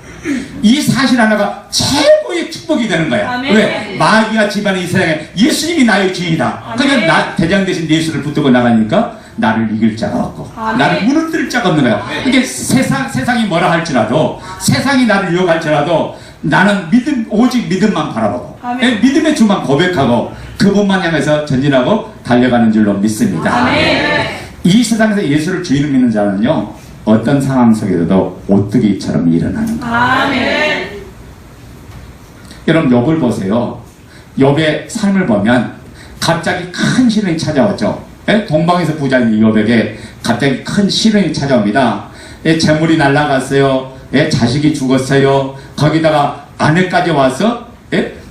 이 사실 하나가 최고의 축복이 되는 거야. 아멘. 왜? 마귀가 지배하는 이 세상에 예수님이 나의 주인이다. 그러니까 나 대장 대신 예수를 붙들고 나가니까 나를 이길 자가 없고, 아멘. 나를 무너뜨릴 자가 없는 거야. 이게 세상이 뭐라 할지라도, 세상이 나를 유혹할지라도 나는 오직 믿음만 바라보고, 믿음의 주만 고백하고 그분만 향해서 전진하고 달려가는 줄로 믿습니다. 아멘. 이 세상에서 예수를 주인을 믿는 자는요, 어떤 상황 속에서도 오뚜기처럼 일어나는 거예요. 아멘. 여러분, 욥을 보세요. 욥의 삶을 보면 갑자기 큰 시련이 찾아왔죠. 동방에서 부자인 욥에게 갑자기 큰 시련이 찾아옵니다. 재물이 날아갔어요. 자식이 죽었어요. 거기다가 아내까지 와서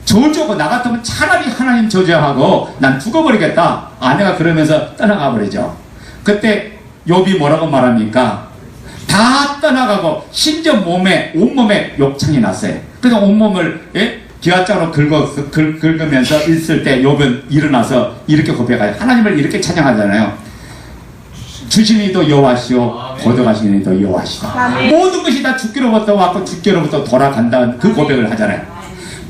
저주하고, 나 같으면 차라리 하나님 저주하고 난 죽어버리겠다. 아내가 그러면서 떠나가 버리죠. 그때 욥이 뭐라고 말합니까? 다 떠나가고 심지어 온몸에 욕창이 났어요. 그래서 온몸을 기와장으로 긁으면서 있을 때 욥은 일어나서 이렇게 고백해요. 하나님을 이렇게 찬양하잖아요. 주시니도 여호와시오, 거둬가시니도 여호와시다. 모든 것이 다 죽기로부터 왔고 죽기로부터 돌아간다는 그 고백을 하잖아요.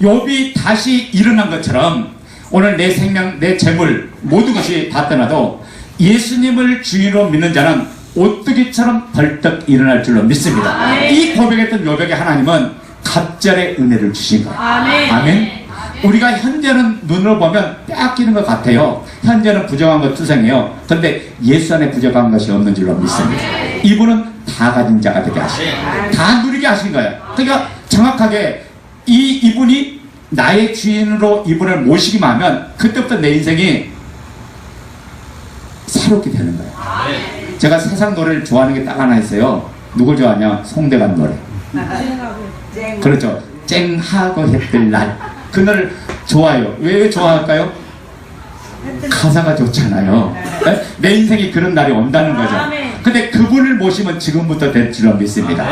욥이 다시 일어난 것처럼 오늘 내 생명, 내 재물, 모든 것이 다 떠나도 예수님을 주인으로 믿는 자는 오뚜기처럼 벌떡 일어날 줄로 믿습니다. 아멘. 이 고백했던 욥에게 하나님은 갑절의 은혜를 주신 거예요. 아멘. 아멘. 우리가 현재는 눈으로 보면 빼앗기는 것 같아요. 현재는 부정한 것 투성이에요. 그런데 예수 안에 부정한 것이 없는 줄로 믿습니다. 이분은 다 가진 자가 되게 하시고 다 누리게 하신 거예요. 그러니까 정확하게 이분이 나의 주인으로 이분을 모시기만 하면 그때부터 내 인생이 새롭게 되는 거예요. 제가 세상 노래를 좋아하는 게 딱 하나 있어요. 누굴 좋아하냐? 송대관 노래. 그렇죠. 쨍하고 해뜰 날. 그날 좋아요. 왜 좋아할까요? 가사가 좋잖아요. 네? 내 인생이 그런 날이 온다는 거죠. 근데 그분을 모시면 지금부터 될 줄로 믿습니다.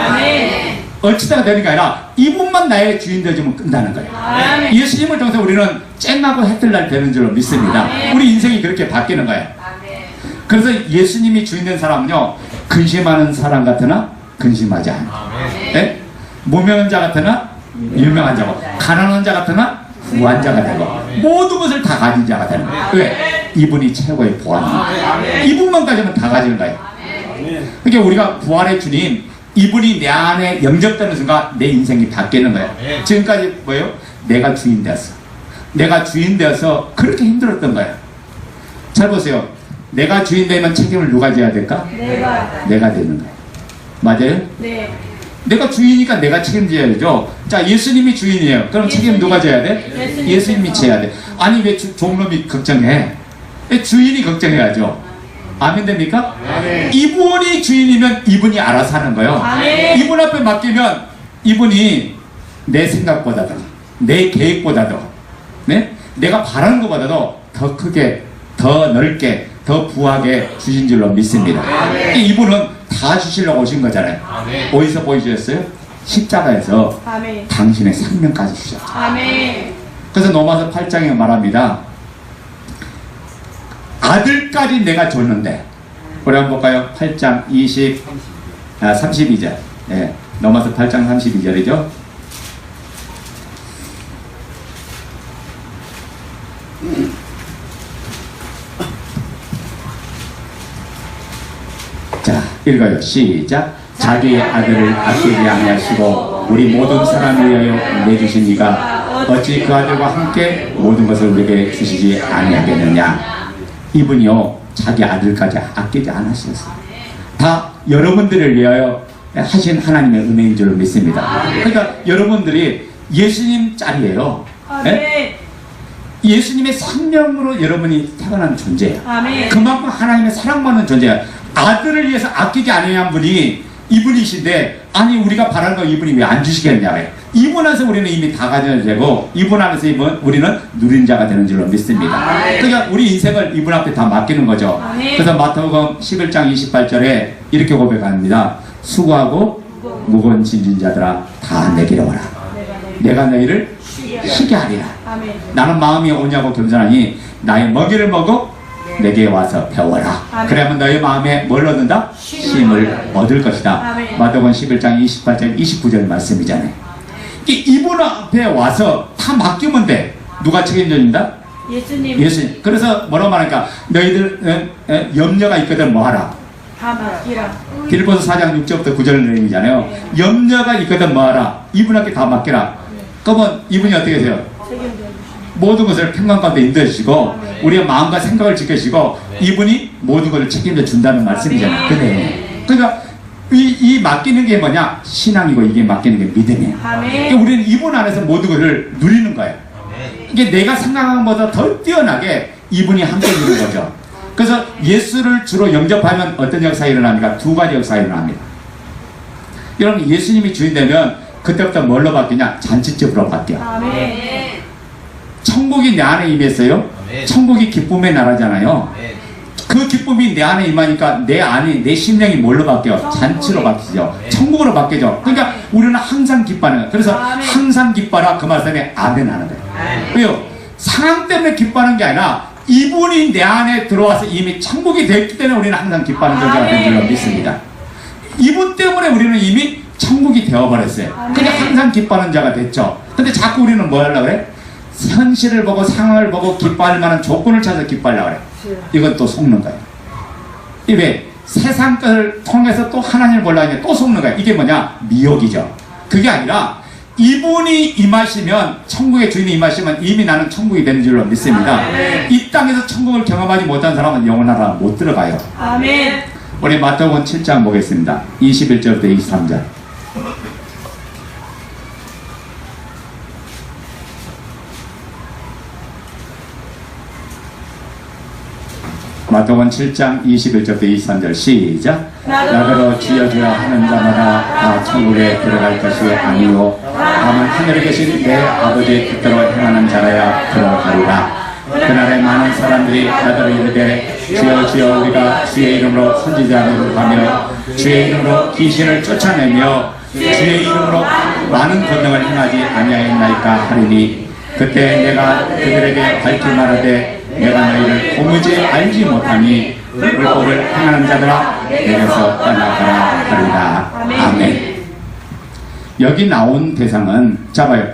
어찌다가 되는 게 아니라 이분만 나의 주인 되어주면 끝나는 거예요. 예수님을 통해서 우리는 쨍하고 해뜰 날 되는 줄로 믿습니다. 우리 인생이 그렇게 바뀌는 거예요. 그래서 예수님이 주인 된 사람은요, 근심하는 사람 같으나 근심하지 않아. 네? 무명한 자 같으나 유명한 자고, 가난한 자 같으나 부한 자가 되고, 모든 것을 다 가진 자가 되는 거예요. 왜? 이분이 최고의 부활입니다. 이분만 가지면 다 가지는 거예요. 그러니까 우리가 부활의 주님, 이분이 내 안에 영접되는 순간 내 인생이 바뀌는 거예요. 지금까지 뭐예요? 내가 주인 되었어. 내가 주인 되어서 그렇게 힘들었던 거예요. 잘 보세요. 내가 주인 되면 책임을 누가 져야 될까? 내가 되는 거예요. 맞아요? 네. 내가 주인이니까 내가 책임져야죠. 자, 예수님이 주인이에요. 그럼 책임 누가 져야 돼? 예수님이 져야 돼. 아니 왜 종놈이 걱정해? 왜 주인이 걱정해야죠. 아멘 됩니까? 이분이 주인이면 이분이 알아서 하는 거예요. 이분 앞에 맡기면 이분이 내 생각보다도, 내 계획보다도, 네? 내가 바라는 것보다도 더 크게, 더 넓게, 더 부하게 주신 줄로 믿습니다. 이분은 다 주시려고 오신 거잖아요. 어디서 보여주셨어요? 십자가에서 당신의 생명까지 주셨어요. 그래서 로마서 8장에 말합니다. 아들까지 내가 줬는데, 우리 한번 볼까요? 8장 32절. 네, 로마서 8장 32절이죠. 자, 읽어요. 시작. 자기의 아들을 아끼지 아니하시고 우리 모든 사람을 위하여 내주신 이가 어찌 그 아들과 함께 모든 것을 우리에게 주시지 아니하겠느냐. 이분이요, 자기 아들까지 아끼지 않으셨어요. 다 여러분들을 위하여 하신 하나님의 은혜인 줄 믿습니다. 그러니까 여러분들이 예수님 짤이에요. 네? 예수님의 생명으로 여러분이 태어난 존재예요. 그만큼 하나님의 사랑받는 존재예요. 아들을 위해서 아끼지 않으한 분이 이분이신데, 아니 우리가 바라는 거 이분이 왜 안 주시겠냐고요. 이분 안에서 우리는 이미 다 가져야 되고, 이분 안에서 우리는 누린 자가 되는 줄로 믿습니다. 그러니까 우리 인생을 이분 앞에 다 맡기는 거죠. 그래서 마태복음 11장 28절에 이렇게 고백합니다. 수고하고 무거운 짐진 자들아 다 내게로 오라. 내가 너희를 쉬게 하리라. 나는 마음이 오냐고 겸손하니 나의 먹이를 먹어 내게 와서 배워라. 그러면 너희 마음에 뭘 얻는다? 힘을 얻을 것이다. 마태복음 11장 28절 29절 말씀이잖아요. 이분 앞에 와서 다 맡기면 돼. 누가 책임져준다? 예수님. 그래서 뭐라고 말하니까 너희들 염려가 있거든 뭐 하라? 다 맡기라. 빌립보서 4장 6절부터 9절 내용이잖아요. 염려가 있거든 뭐 하라? 이분 앞에 다 맡기라. 그러면 이분이 어떻게 되세요? 모든 것을 평강 가운데 인도해주시고 우리의 마음과 생각을 지켜주시고 이분이 모든 것을 책임져 준다는 말씀이잖아요. 그러니까 이 맡기는 게 뭐냐? 신앙이고 이게 맡기는 게 믿음이에요. 그러니까 우리는 이분 안에서 모든 것을 누리는 거예요. 이게 내가 생각하는 것보다 더 뛰어나게 이분이 함께 누리는 거죠. 그래서 예수를 주로 영접하면 어떤 역사가 일어납니까? 두 가지 역사가 일어납니다. 여러분, 예수님이 주인 되면 그때부터 뭘로 바뀌냐? 잔치집으로 바뀌어. 천국이 내 안에 임했어요. 천국이 기쁨의 나라잖아요. 그 기쁨이 내 안에 임하니까 내 안이, 내 심령이 뭘로 바뀌어? 잔치로 바뀌죠. 천국으로 바뀌죠. 그러니까 우리는 항상 기뻐하는 거예요. 그래서 항상 기뻐라 그 말씀에 아멘 하는 거예요. 왜요? 상황 때문에 기뻐하는 게 아니라 이분이 내 안에 들어와서 이미 천국이 됐기 때문에 우리는 항상 기뻐하는 존재가 된 줄로 믿습니다. 이분 때문에 우리는 이미 천국이 되어버렸어요. 그러니까 항상 기뻐하는 자가 됐죠. 근데 자꾸 우리는 뭐 하려고 그래? 현실을 보고 상황을 보고 기뻐할 만한 조건을 찾아서 기뻐하려고 그래. 이건 또 속는 거예요. 이게 세상 것을 통해서 또 하나님을 보려고 또 속는 거예요. 이게 뭐냐? 미혹이죠. 그게 아니라 이분이 임하시면, 천국의 주인이 임하시면 이미 나는 천국이 되는 줄로 믿습니다. 이 땅에서 천국을 경험하지 못한 사람은 영원 나라 못 들어가요. 아멘. 우리 마태복음 7장 보겠습니다. 21절부터 23절. 마태복음 7장 21절부터 23절 시작. 나더러 주여 주여 하는 자마다 다 천국에 들어갈 것이 아니요 다만 하늘에 계신 내 아버지의 뜻대로 행하는 자라야 들어가리라. 그날에 많은 사람들이 나더러 이르되 주여 주여 우리가 주의 이름으로 선지자를 하며 주의 이름으로 귀신을 쫓아내며 주의 이름으로 많은 권능을 행하지 아니하였나이까 하리니 그때 내가 그들에게 밝히 말하되 내가 너희를 도무지 알지 못하니 불법을 행하는 자들아 내게서 떠나가라 하리라. 아멘. 여기 나온 대상은 잡아요.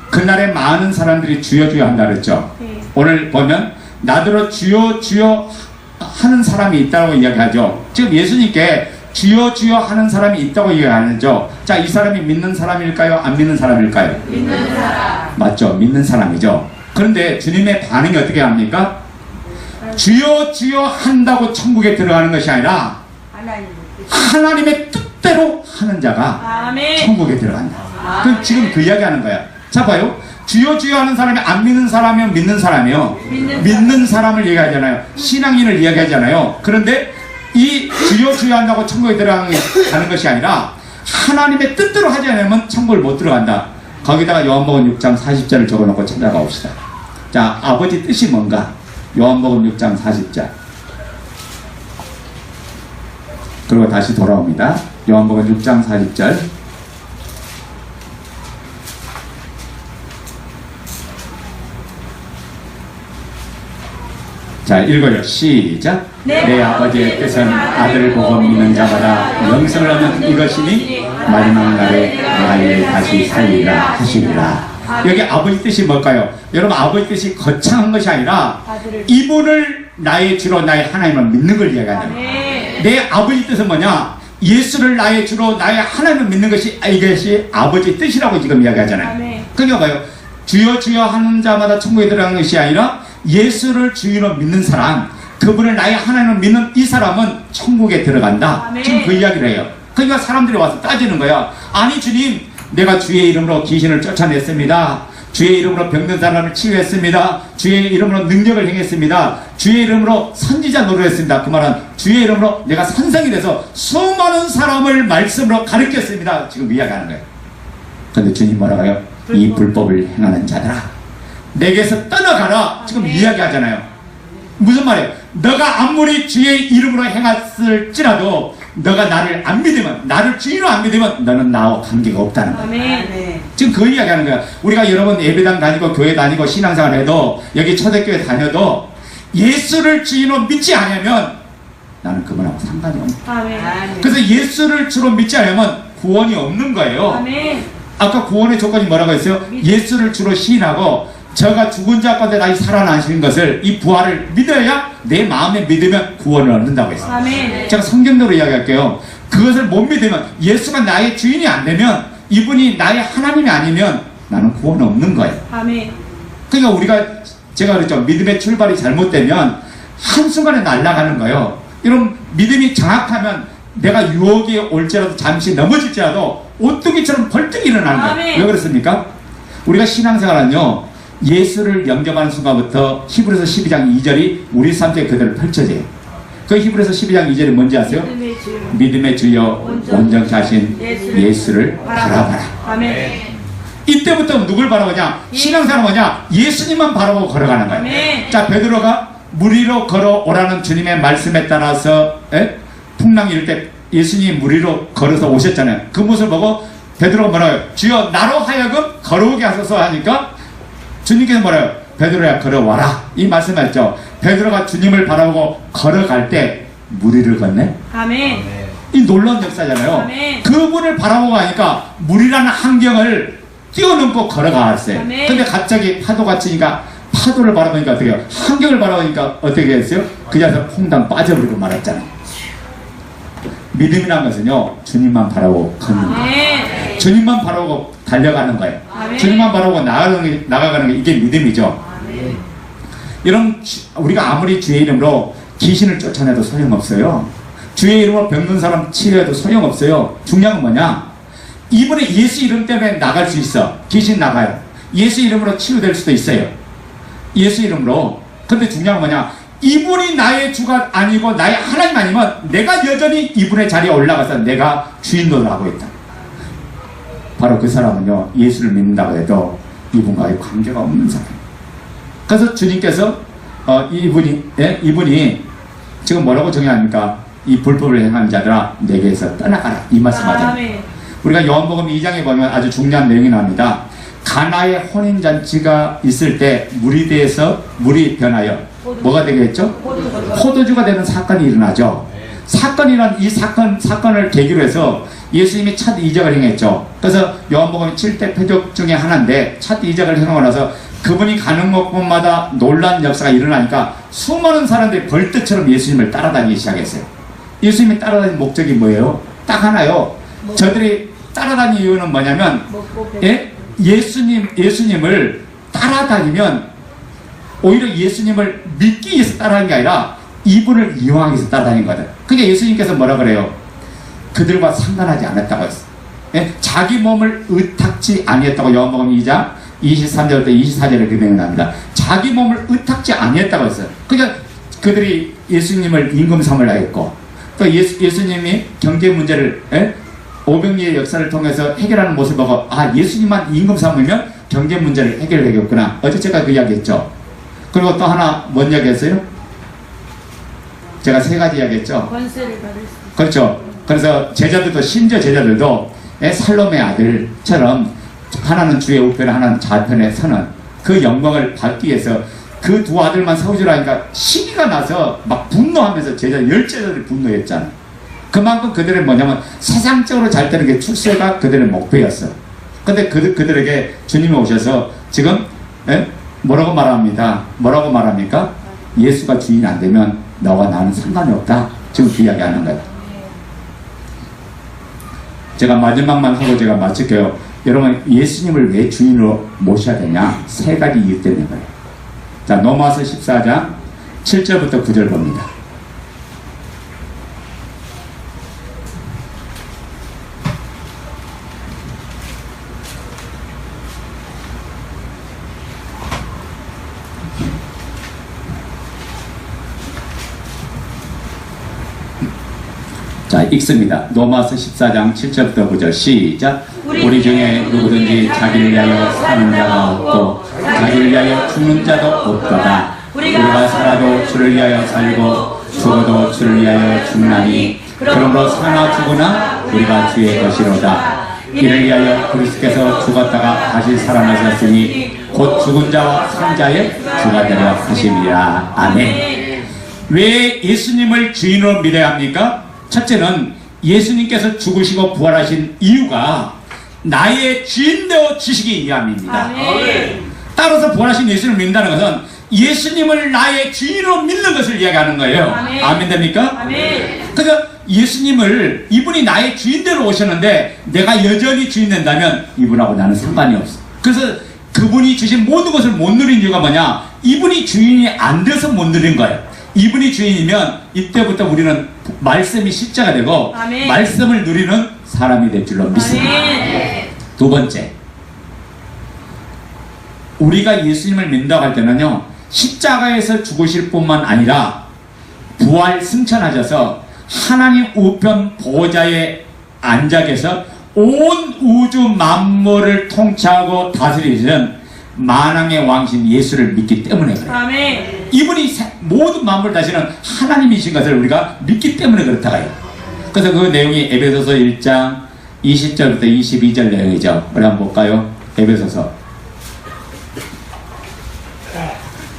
그날에 많은 사람들이 주여 주여 한다 그랬죠. 오늘 보면 나더러 주여 주여 하는 사람이 있다고 이야기하죠. 지금 예수님께 주여 주여 하는 사람이 있다고 이야기하죠. 자, 이 사람이 믿는 사람일까요? 안 믿는 사람일까요? 믿는 사람. 맞죠. 믿는 사람이죠. 그런데 주님의 반응이 어떻게 합니까? 주여 주여 한다고 천국에 들어가는 것이 아니라 하나님의 뜻대로 하는 자가 아멘. 천국에 들어간다. 그럼 지금 그 이야기하는 거야. 자, 봐요. 주여 주여 하는 사람이 안 믿는 사람이요, 믿는 사람이요. 믿는 사람을 얘기하잖아요. 신앙인을 이야기하잖아요. 그런데 이 주여 주여 한다고 천국에 들어가는 것이 아니라 하나님의 뜻대로 하지 않으면 천국을 못 들어간다. 거기다가 요한복음 6장 40절을 적어놓고 찾아가 봅시다. 자, 아버지 뜻이 뭔가? 요한복음 6장 40절. 그리고 다시 돌아옵니다. 요한복음 6장 40절. 자, 읽어요. 시작. 내 아버지의 뜻은 아들을 보고 믿는 자마다 영생을 얻는 이것이니 마지막 날에 나를 다시 살리라 하시리라. 여기 아버지 뜻이 뭘까요? 여러분, 아버지 뜻이 거창한 것이 아니라 이분을 나의 주로 나의 하나님을 믿는 걸 이야기하는 거예요. 내 아버지 뜻은 뭐냐? 예수를 나의 주로 나의 하나님을 믿는 것이 이것이 아버지 뜻이라고 지금 이야기하잖아요. 그러니까 봐요. 주여 주여 하는 자마다 천국에 들어가는 것이 아니라 예수를 주인으로 믿는 사람, 그분을 나의 하나님을 믿는 이 사람은 천국에 들어간다. 지금 그 이야기를 해요. 그러니까 사람들이 와서 따지는 거야. 아니 주님, 내가 주의 이름으로 귀신을 쫓아냈습니다. 주의 이름으로 병든 사람을 치유했습니다. 주의 이름으로 능력을 행했습니다. 주의 이름으로 선지자 노릇했습니다. 그 말은 주의 이름으로 내가 선생이 돼서 수많은 사람을 말씀으로 가르쳤습니다. 지금 이야기하는 거예요. 그런데 주님 뭐라고 해요? 이 불법을 행하는 자들아 내게서 떠나가라. 지금 이야기하잖아요. 무슨 말이에요? 너가 아무리 주의 이름으로 행했을지라도 너가 나를 안 믿으면, 나를 주인으로 안 믿으면 너는 나와 관계가 없다는 거예요. 지금 그 이야기하는 거야. 우리가 여러분 예배당 다니고 교회 다니고 신앙생활 해도 여기 초대교회 다녀도 예수를 주인으로 믿지 않으면 나는 그분하고 상관이 없다. 그래서 예수를 주로 믿지 않으면 구원이 없는 거예요. 아까 구원의 조건이 뭐라고 했어요? 예수를 주로 시인하고 저가 죽은 자 가운데 다시 살아나시는 것을, 이 부활을 믿어야 내 마음에 믿으면 구원을 얻는다고 했어요. 제가 성경대로 이야기할게요. 그것을 못 믿으면, 예수가 나의 주인이 안 되면, 이분이 나의 하나님이 아니면 나는 구원 없는 거예요. 그러니까 우리가, 제가 그랬죠. 믿음의 출발이 잘못되면 한순간에 날아가는 거예요. 이런 믿음이 정확하면 내가 유혹이 올지라도 잠시 넘어질지라도 오뚜기처럼 벌떡 일어나는 거예요. 왜 그렇습니까? 우리가 신앙생활은요, 예수를 영접하는 순간부터 히브리서 12장 2절이 우리 삶 속에 그대로 펼쳐져요. 그 히브리서 12장 2절이 뭔지 아세요? 믿음의 주여 온전케 하신 예수를 바라봐라. 이때부터 누굴 바라보냐? 신앙생활은 뭐냐? 예수님만 바라보고 걸어가는 거예요. 자, 베드로가 물 위로 걸어오라는 주님의 말씀에 따라서 풍랑이 이럴 때 예수님이 물 위로 걸어서 오셨잖아요. 그 모습을 보고 베드로가 뭐라고 해요? 주여 나로 하여금 걸어오게 하소서 하니까 주님께서 뭐래요? 베드로야 걸어와라. 이 말씀하셨죠. 베드로가 주님을 바라보고 걸어갈 때 물 위를 걷네. 이 놀라운 역사잖아요. 그분을 바라보고 가니까 물이라는 환경을 뛰어넘고 걸어갔어요. 근데 갑자기 파도가 치니까 파도를 바라보니까 어떻게 해요? 환경을 바라보니까 어떻게 했어요? 그 자리에서 퐁당 빠져버리고 말았잖아요. 믿음이라는 것은요, 주님만 바라보고 걷는 거예요. 주님만 바라보고 달려가는 거예요. 주님만 바라보고 나아가는 게 이게 믿음이죠. 이런 우리가 아무리 주의 이름으로 귀신을 쫓아내도 소용없어요. 주의 이름으로 병든 사람 치료해도 소용없어요. 중요한 건 뭐냐? 이번에 예수 이름 때문에 나갈 수 있어. 귀신 나가요. 예수 이름으로 치유될 수도 있어요. 예수 이름으로. 근데 중요한 건 뭐냐? 이분이 나의 주가 아니고 나의 하나님 아니면 내가 여전히 이분의 자리에 올라가서 내가 주인 노릇을 하고 있다. 바로 그 사람은요, 예수를 믿는다고 해도 이분과의 관계가 없는 사람. 그래서 주님께서 이분이 지금 뭐라고 정의합니까? 이 불법을 행하는 자들아 내게서 떠나가라, 이 말씀하잖아요. 아멘. 우리가 요한복음 2장에 보면 아주 중요한 내용이 나옵니다. 가나의 혼인잔치가 있을 때 물이 돼서 물이 변하여 뭐가 되겠죠? 포도주가 되는 사건이 일어나죠. 사건이란 이 사건을 계기로 해서 예수님이 첫 이적을 행했죠. 그래서 요한복음 7대 표적 중에 하나인데 첫 이적을 행하고 나서 그분이 가는 곳마다 놀란 역사가 일어나니까 수많은 사람들이 벌떼처럼 예수님을 따라다니기 시작했어요. 예수님이 따라다니는 목적이 뭐예요? 딱 하나요. 저들이 따라다니는 이유는 뭐냐면 예수님을 따라다니면 오히려 예수님을 믿기 위해서 따라하는 게 아니라 이분을 이용하기 위해서 따라다니는 거다. 그게 예수님께서 뭐라 그래요? 그들과 상관하지 않았다고 했어요. 자기 몸을 의탁지 아니했다고 요한복음 2장 23절부터 24절에 그 내용납니다. 자기 몸을 의탁지 아니했다고 했어요. 그러니까 그들이 예수님을 임금 삼으려 했고 또 예수님이 경제 문제를 500리의 역사를 통해서 해결하는 모습을 보고 예수님만 임금 삼으면 경제 문제를 해결하겠구나. 어제 제가 그 이야기 했죠. 그리고 또 하나 뭔 이야기 했어요? 제가 세 가지 이야기 했죠. 권세를 받을 수 있어요. 그렇죠. 그래서 제자들도 심지어 제자들도 살롬의 아들처럼 하나는 주의 우편에 하나는 좌편에 서는 그 영광을 받기 위해서 그 두 아들만 세워주라니까 시기가 나서 막 분노하면서 열제자들이 분노했잖아요. 그만큼 그들은 뭐냐면 세상적으로 잘 되는 게 출세가 그들의 목표였어. 근데 그들에게 주님이 오셔서 지금 뭐라고 말합니다. 뭐라고 말합니까? 예수가 주인 안 되면 너와 나는 상관이 없다. 지금 그 이야기 하는 거예요. 제가 마지막만 하고 제가 마칠게요. 여러분, 예수님을 왜 주인으로 모셔야 되냐? 세 가지 이유 때문에 그래요. 자, 로마서 14장 7절부터 9절 봅니다. 자, 읽습니다. 로마서 14장 7절부터 9절 시작. 우리 중에 누구든지 자기를 위하여 사는 자가 없고 자기를 위하여 죽는 자도 없도다. 우리가 살아도 주를 위하여 살고 죽어도 주를 위하여 죽나니 그러므로 사나 죽으나 우리가 주의 것이로다. 이를 위하여 그리스도께서 죽었다가 다시 살아나셨으니 곧 죽은 자와 산 자의 주가 되려 하심이라. 아멘. 왜 예수님을 주인으로 믿어야 합니까? 첫째는 예수님께서 죽으시고 부활하신 이유가 나의 주인 되어 주시기 위함입니다. 따라서 부활하신 예수님을 믿는다는 것은 예수님을 나의 주인으로 믿는 것을 이야기하는 거예요. 아멘 됩니까? 그러니까 예수님을 이분이 나의 주인대로 오셨는데 내가 여전히 주인 된다면 이분하고 나는 상관이 없어. 그래서 그분이 주신 모든 것을 못 누린 이유가 뭐냐? 이분이 주인이 안 돼서 못 누린 거예요. 이분이 주인이면 이때부터 우리는 말씀이 십자가 되고 아멘. 말씀을 누리는 사람이 될 줄로 믿습니다. 아멘. 두 번째, 우리가 예수님을 믿는다고 할 때는요, 십자가에서 죽으실 뿐만 아니라 부활 승천하셔서 하나님 우편 보좌에 앉아 계셔 온 우주 만물을 통치하고 다스리시는 만왕의 왕신 예수를 믿기 때문에 그래요. 아멘. 이분이 모든 만물을 다스리는 하나님이신 것을 우리가 믿기 때문에 그렇다고요. 그래서 그 내용이 에베소서 1장 20절부터 22절 내용이죠. 우리 한번 볼까요? 에베소서.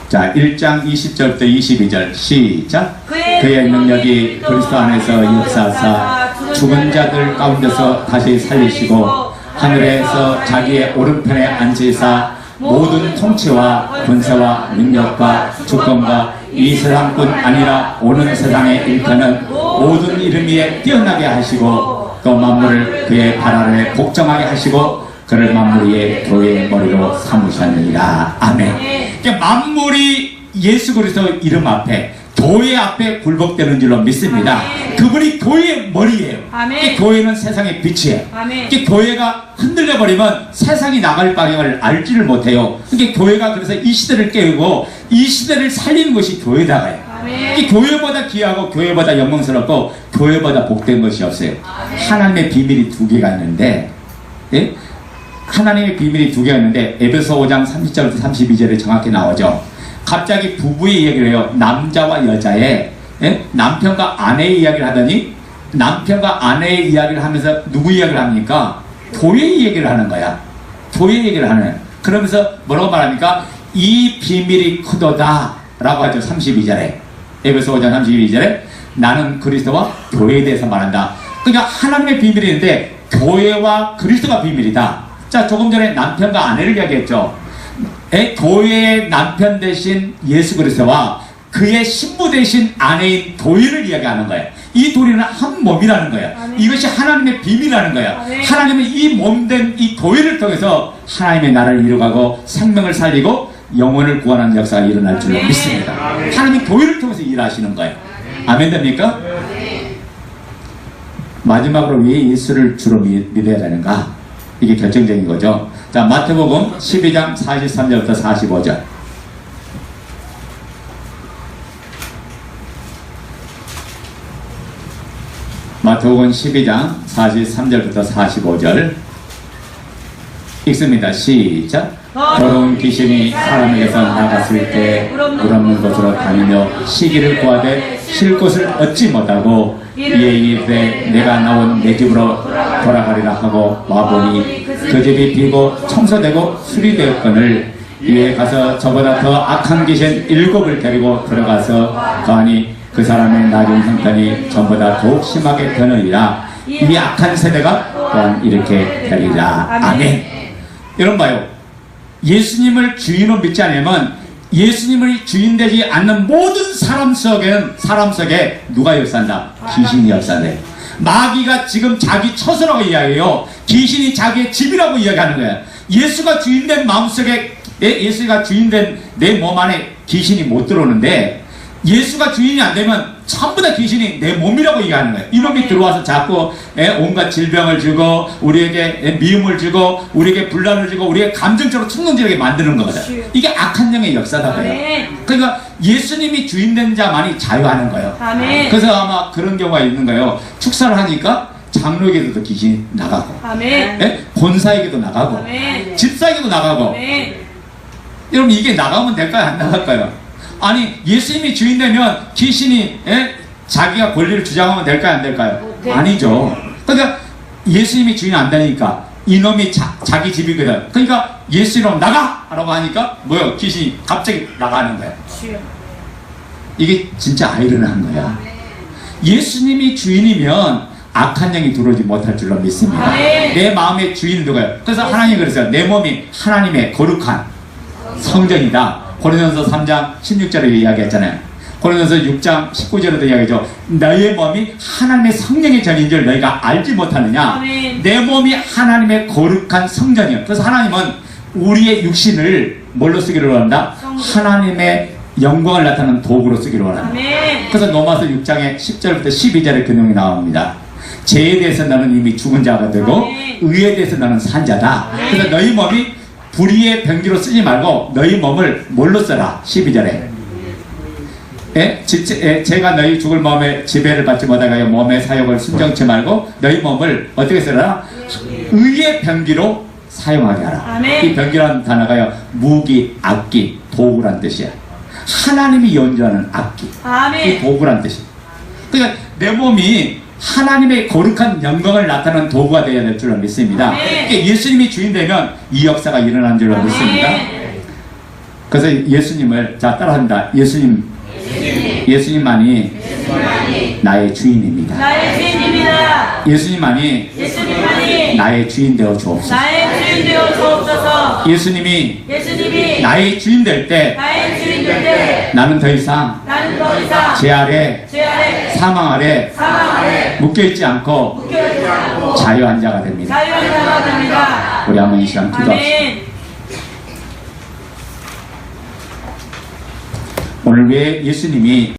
자, 1장 20절부터 22절 시작. 그의 능력이 그리스도 안에서 역사하사 죽은 자들 가운데서 다시 살리시고 하늘에서 자기의 오른편에 앉으사 모든 통치와 권세와 능력과 주권과 이 세상뿐 아니라 오는 세상에 일컫는 모든 이름 위에 뛰어나게 하시고 또 만물을 그의 발 아래 복종하게 하시고 그를 만물 위에 교회의 머리로 삼으셨느니라. 아멘. 그러니까 만물이 예수 그리스도 이름 앞에 교회 앞에 굴복되는 줄로 믿습니다. 아멘. 그분이 교회의 머리예요. 아멘. 교회는 세상의 빛이에요. 아멘. 교회가 흔들려 버리면 세상이 나갈 방향을 알지를 못해요. 그러니까 교회가 그래서 이 시대를 깨우고 이 시대를 살리는 것이 교회다가요. 교회보다 귀하고 교회보다 영광스럽고 교회보다 복된 것이 없어요. 아멘. 하나님의 비밀이 두 개가 있는데 하나님의 비밀이 두 개가 있는데 에베소 5장 30절부터 32절에 정확히 나오죠. 갑자기 부부의 이야기를 해요. 남자와 여자의 남편과 아내의 이야기를 하더니 남편과 아내의 이야기를 하면서 누구 이야기를 합니까? 교회의 얘기를 하는 거야. 교회 얘기를 하는 거야. 그러면서 뭐라고 말합니까? 이 비밀이 크도다 라고 하죠. 32절에 에베소 5장 32절에 나는 그리스도와 교회에 대해서 말한다. 그러니까 하나님의 비밀이 있는데 교회와 그리스도가 비밀이다. 자, 조금 전에 남편과 아내를 이야기했죠. 교회의 남편 대신 예수 그리스도와 그의 신부 대신 아내인 교회를 이야기하는 거예요. 이 둘이는 한 몸이라는 거예요. 아멘. 이것이 하나님의 비밀이라는 거예요. 아멘. 하나님은 이 몸된 이 교회를 통해서 하나님의 나라를 이루가고 생명을 살리고 영혼을 구원하는 역사가 일어날 줄로 아멘. 믿습니다. 하나님 교회를 통해서 일하시는 거예요. 아멘 됩니까? 마지막으로 왜 예수를 주로 믿어야 되는가? 이게 결정적인 거죠. 자, 마태복음 12장 43절부터 45절. 마태복음 12장 43절부터 45절 읽습니다. 시작. 더러운 귀신이 사람에게서 나갔을 때 물없는 곳으로 다니며 시기를 구하되 쉴 곳을 얻지 못하고 이에 이르되 내가 나온 내 집으로 돌아가리라 하고 와보니 그 집이 비고 청소되고 수리되었거늘 이에 가서 저보다 더 악한 귀신 7을 데리고 들어가서 거하니 그 사람의 나중 형편이 전보다 더욱 심하게 변하리라. 이 악한 세대가 또한 이렇게 되리라. 아멘. 여러분 봐요. 예수님을 주인으로 믿지 않으면 예수님을 주인 되지 않는 모든 사람 속에 누가 역사한다? 귀신이 역사돼. 마귀가 지금 자기 처소라고 이야기해요. 귀신이 자기의 집이라고 이야기하는 거야. 예수가 주인된 마음속에 예수가 주인된 내 몸 안에 귀신이 못 들어오는데 예수가 주인이 안 되면 전부 다 귀신이 내 몸이라고 얘기하는 거예요. 이놈이 들어와서 자꾸 온갖 질병을 주고 우리에게 미움을 주고 우리에게 분란을 주고 우리의 감정적으로 충동적이게 만드는 거거든. 이게 악한 영의 역사다고요. 그러니까 예수님이 주인된 자만이 자유하는 거예요. 아멘. 그래서 아마 그런 경우가 있는 거예요. 축사를 하니까 장로에게도 귀신이 나가고 아멘. 권사에게도 나가고 아멘. 집사에게도 나가고 아멘. 여러분 이게 나가면 될까요? 안 나갈까요? 아니 예수님이 주인 되면 귀신이 자기가 권리를 주장하면 될까요? 안 될까요? 아니죠. 그러니까 예수님이 주인 안 되니까 이놈이 자기 집이거든. 그러니까 예수 이름 나가! 라고 하니까 뭐요? 귀신이 갑자기 나가는 거야. 이게 진짜 아이러니한 거야. 예수님이 주인이면 악한 영이 들어오지 못할 줄로 믿습니다. 내 마음의 주인은 누가요? 그래서 하나님이 그랬어요. 내 몸이 하나님의 거룩한 성전이다. 고린도서 3장 16절에 이야기했잖아요. 고린도서 6장 19절에도 이야기하죠. 너의 몸이 하나님의 성령의 전인 줄 너희가 알지 못하느냐. 아멘. 내 몸이 하나님의 거룩한 성전이요. 그래서 하나님은 우리의 육신을 뭘로 쓰기를 원한다? 하나님의 영광을 나타내는 도구로 쓰기를 원한다. 아멘. 그래서 로마서 6장의 10절부터 12절의 그 내용이 나옵니다. 죄에 대해서 너는 이미 죽은 자가 되고 아멘. 의에 대해서 너는 산 자다. 아멘. 그래서 너희 몸이 불의의 병기로 쓰지 말고 너희 몸을 뭘로 써라. 12절에 제가 너희 죽을 몸에 지배를 받지 못하게 몸의 사욕을 순정치 말고 너희 몸을 어떻게 쓰라? 의의 병기로 사용하게 하라. 아멘. 이 병기라는 단어가요 무기, 악기, 도구란 뜻이야. 하나님이 연주하는 악기, 이 아멘. 도구란 뜻이야. 그러니까 내 몸이 하나님의 거룩한 영광을 나타내는 도구가 되어야 될 줄로 믿습니다. 그러니까 예수님이 주인 되면 이 역사가 일어나는 줄로 믿습니다. 그래서 예수님을 자 따라합니다. 예수님만이 나의 주인입니다. 나의 주인입니다. 예수님만이 나의 주인 되어 주옵소서. 나의 주인 되어 주옵소서. 예수님이 예수님이 나의 주인 될 때 나의 주인 될 때 나는 더 이상 나는 더 이상 죄 아래 죄 아래 사망 아래 사망 아래 묶여있지 않고 묶여있지 않고 자유한 자가 됩니다. 자유한 자가 됩니다. 우리 한번 이 시간 기도합시다. 아멘. 오늘 왜 예수님이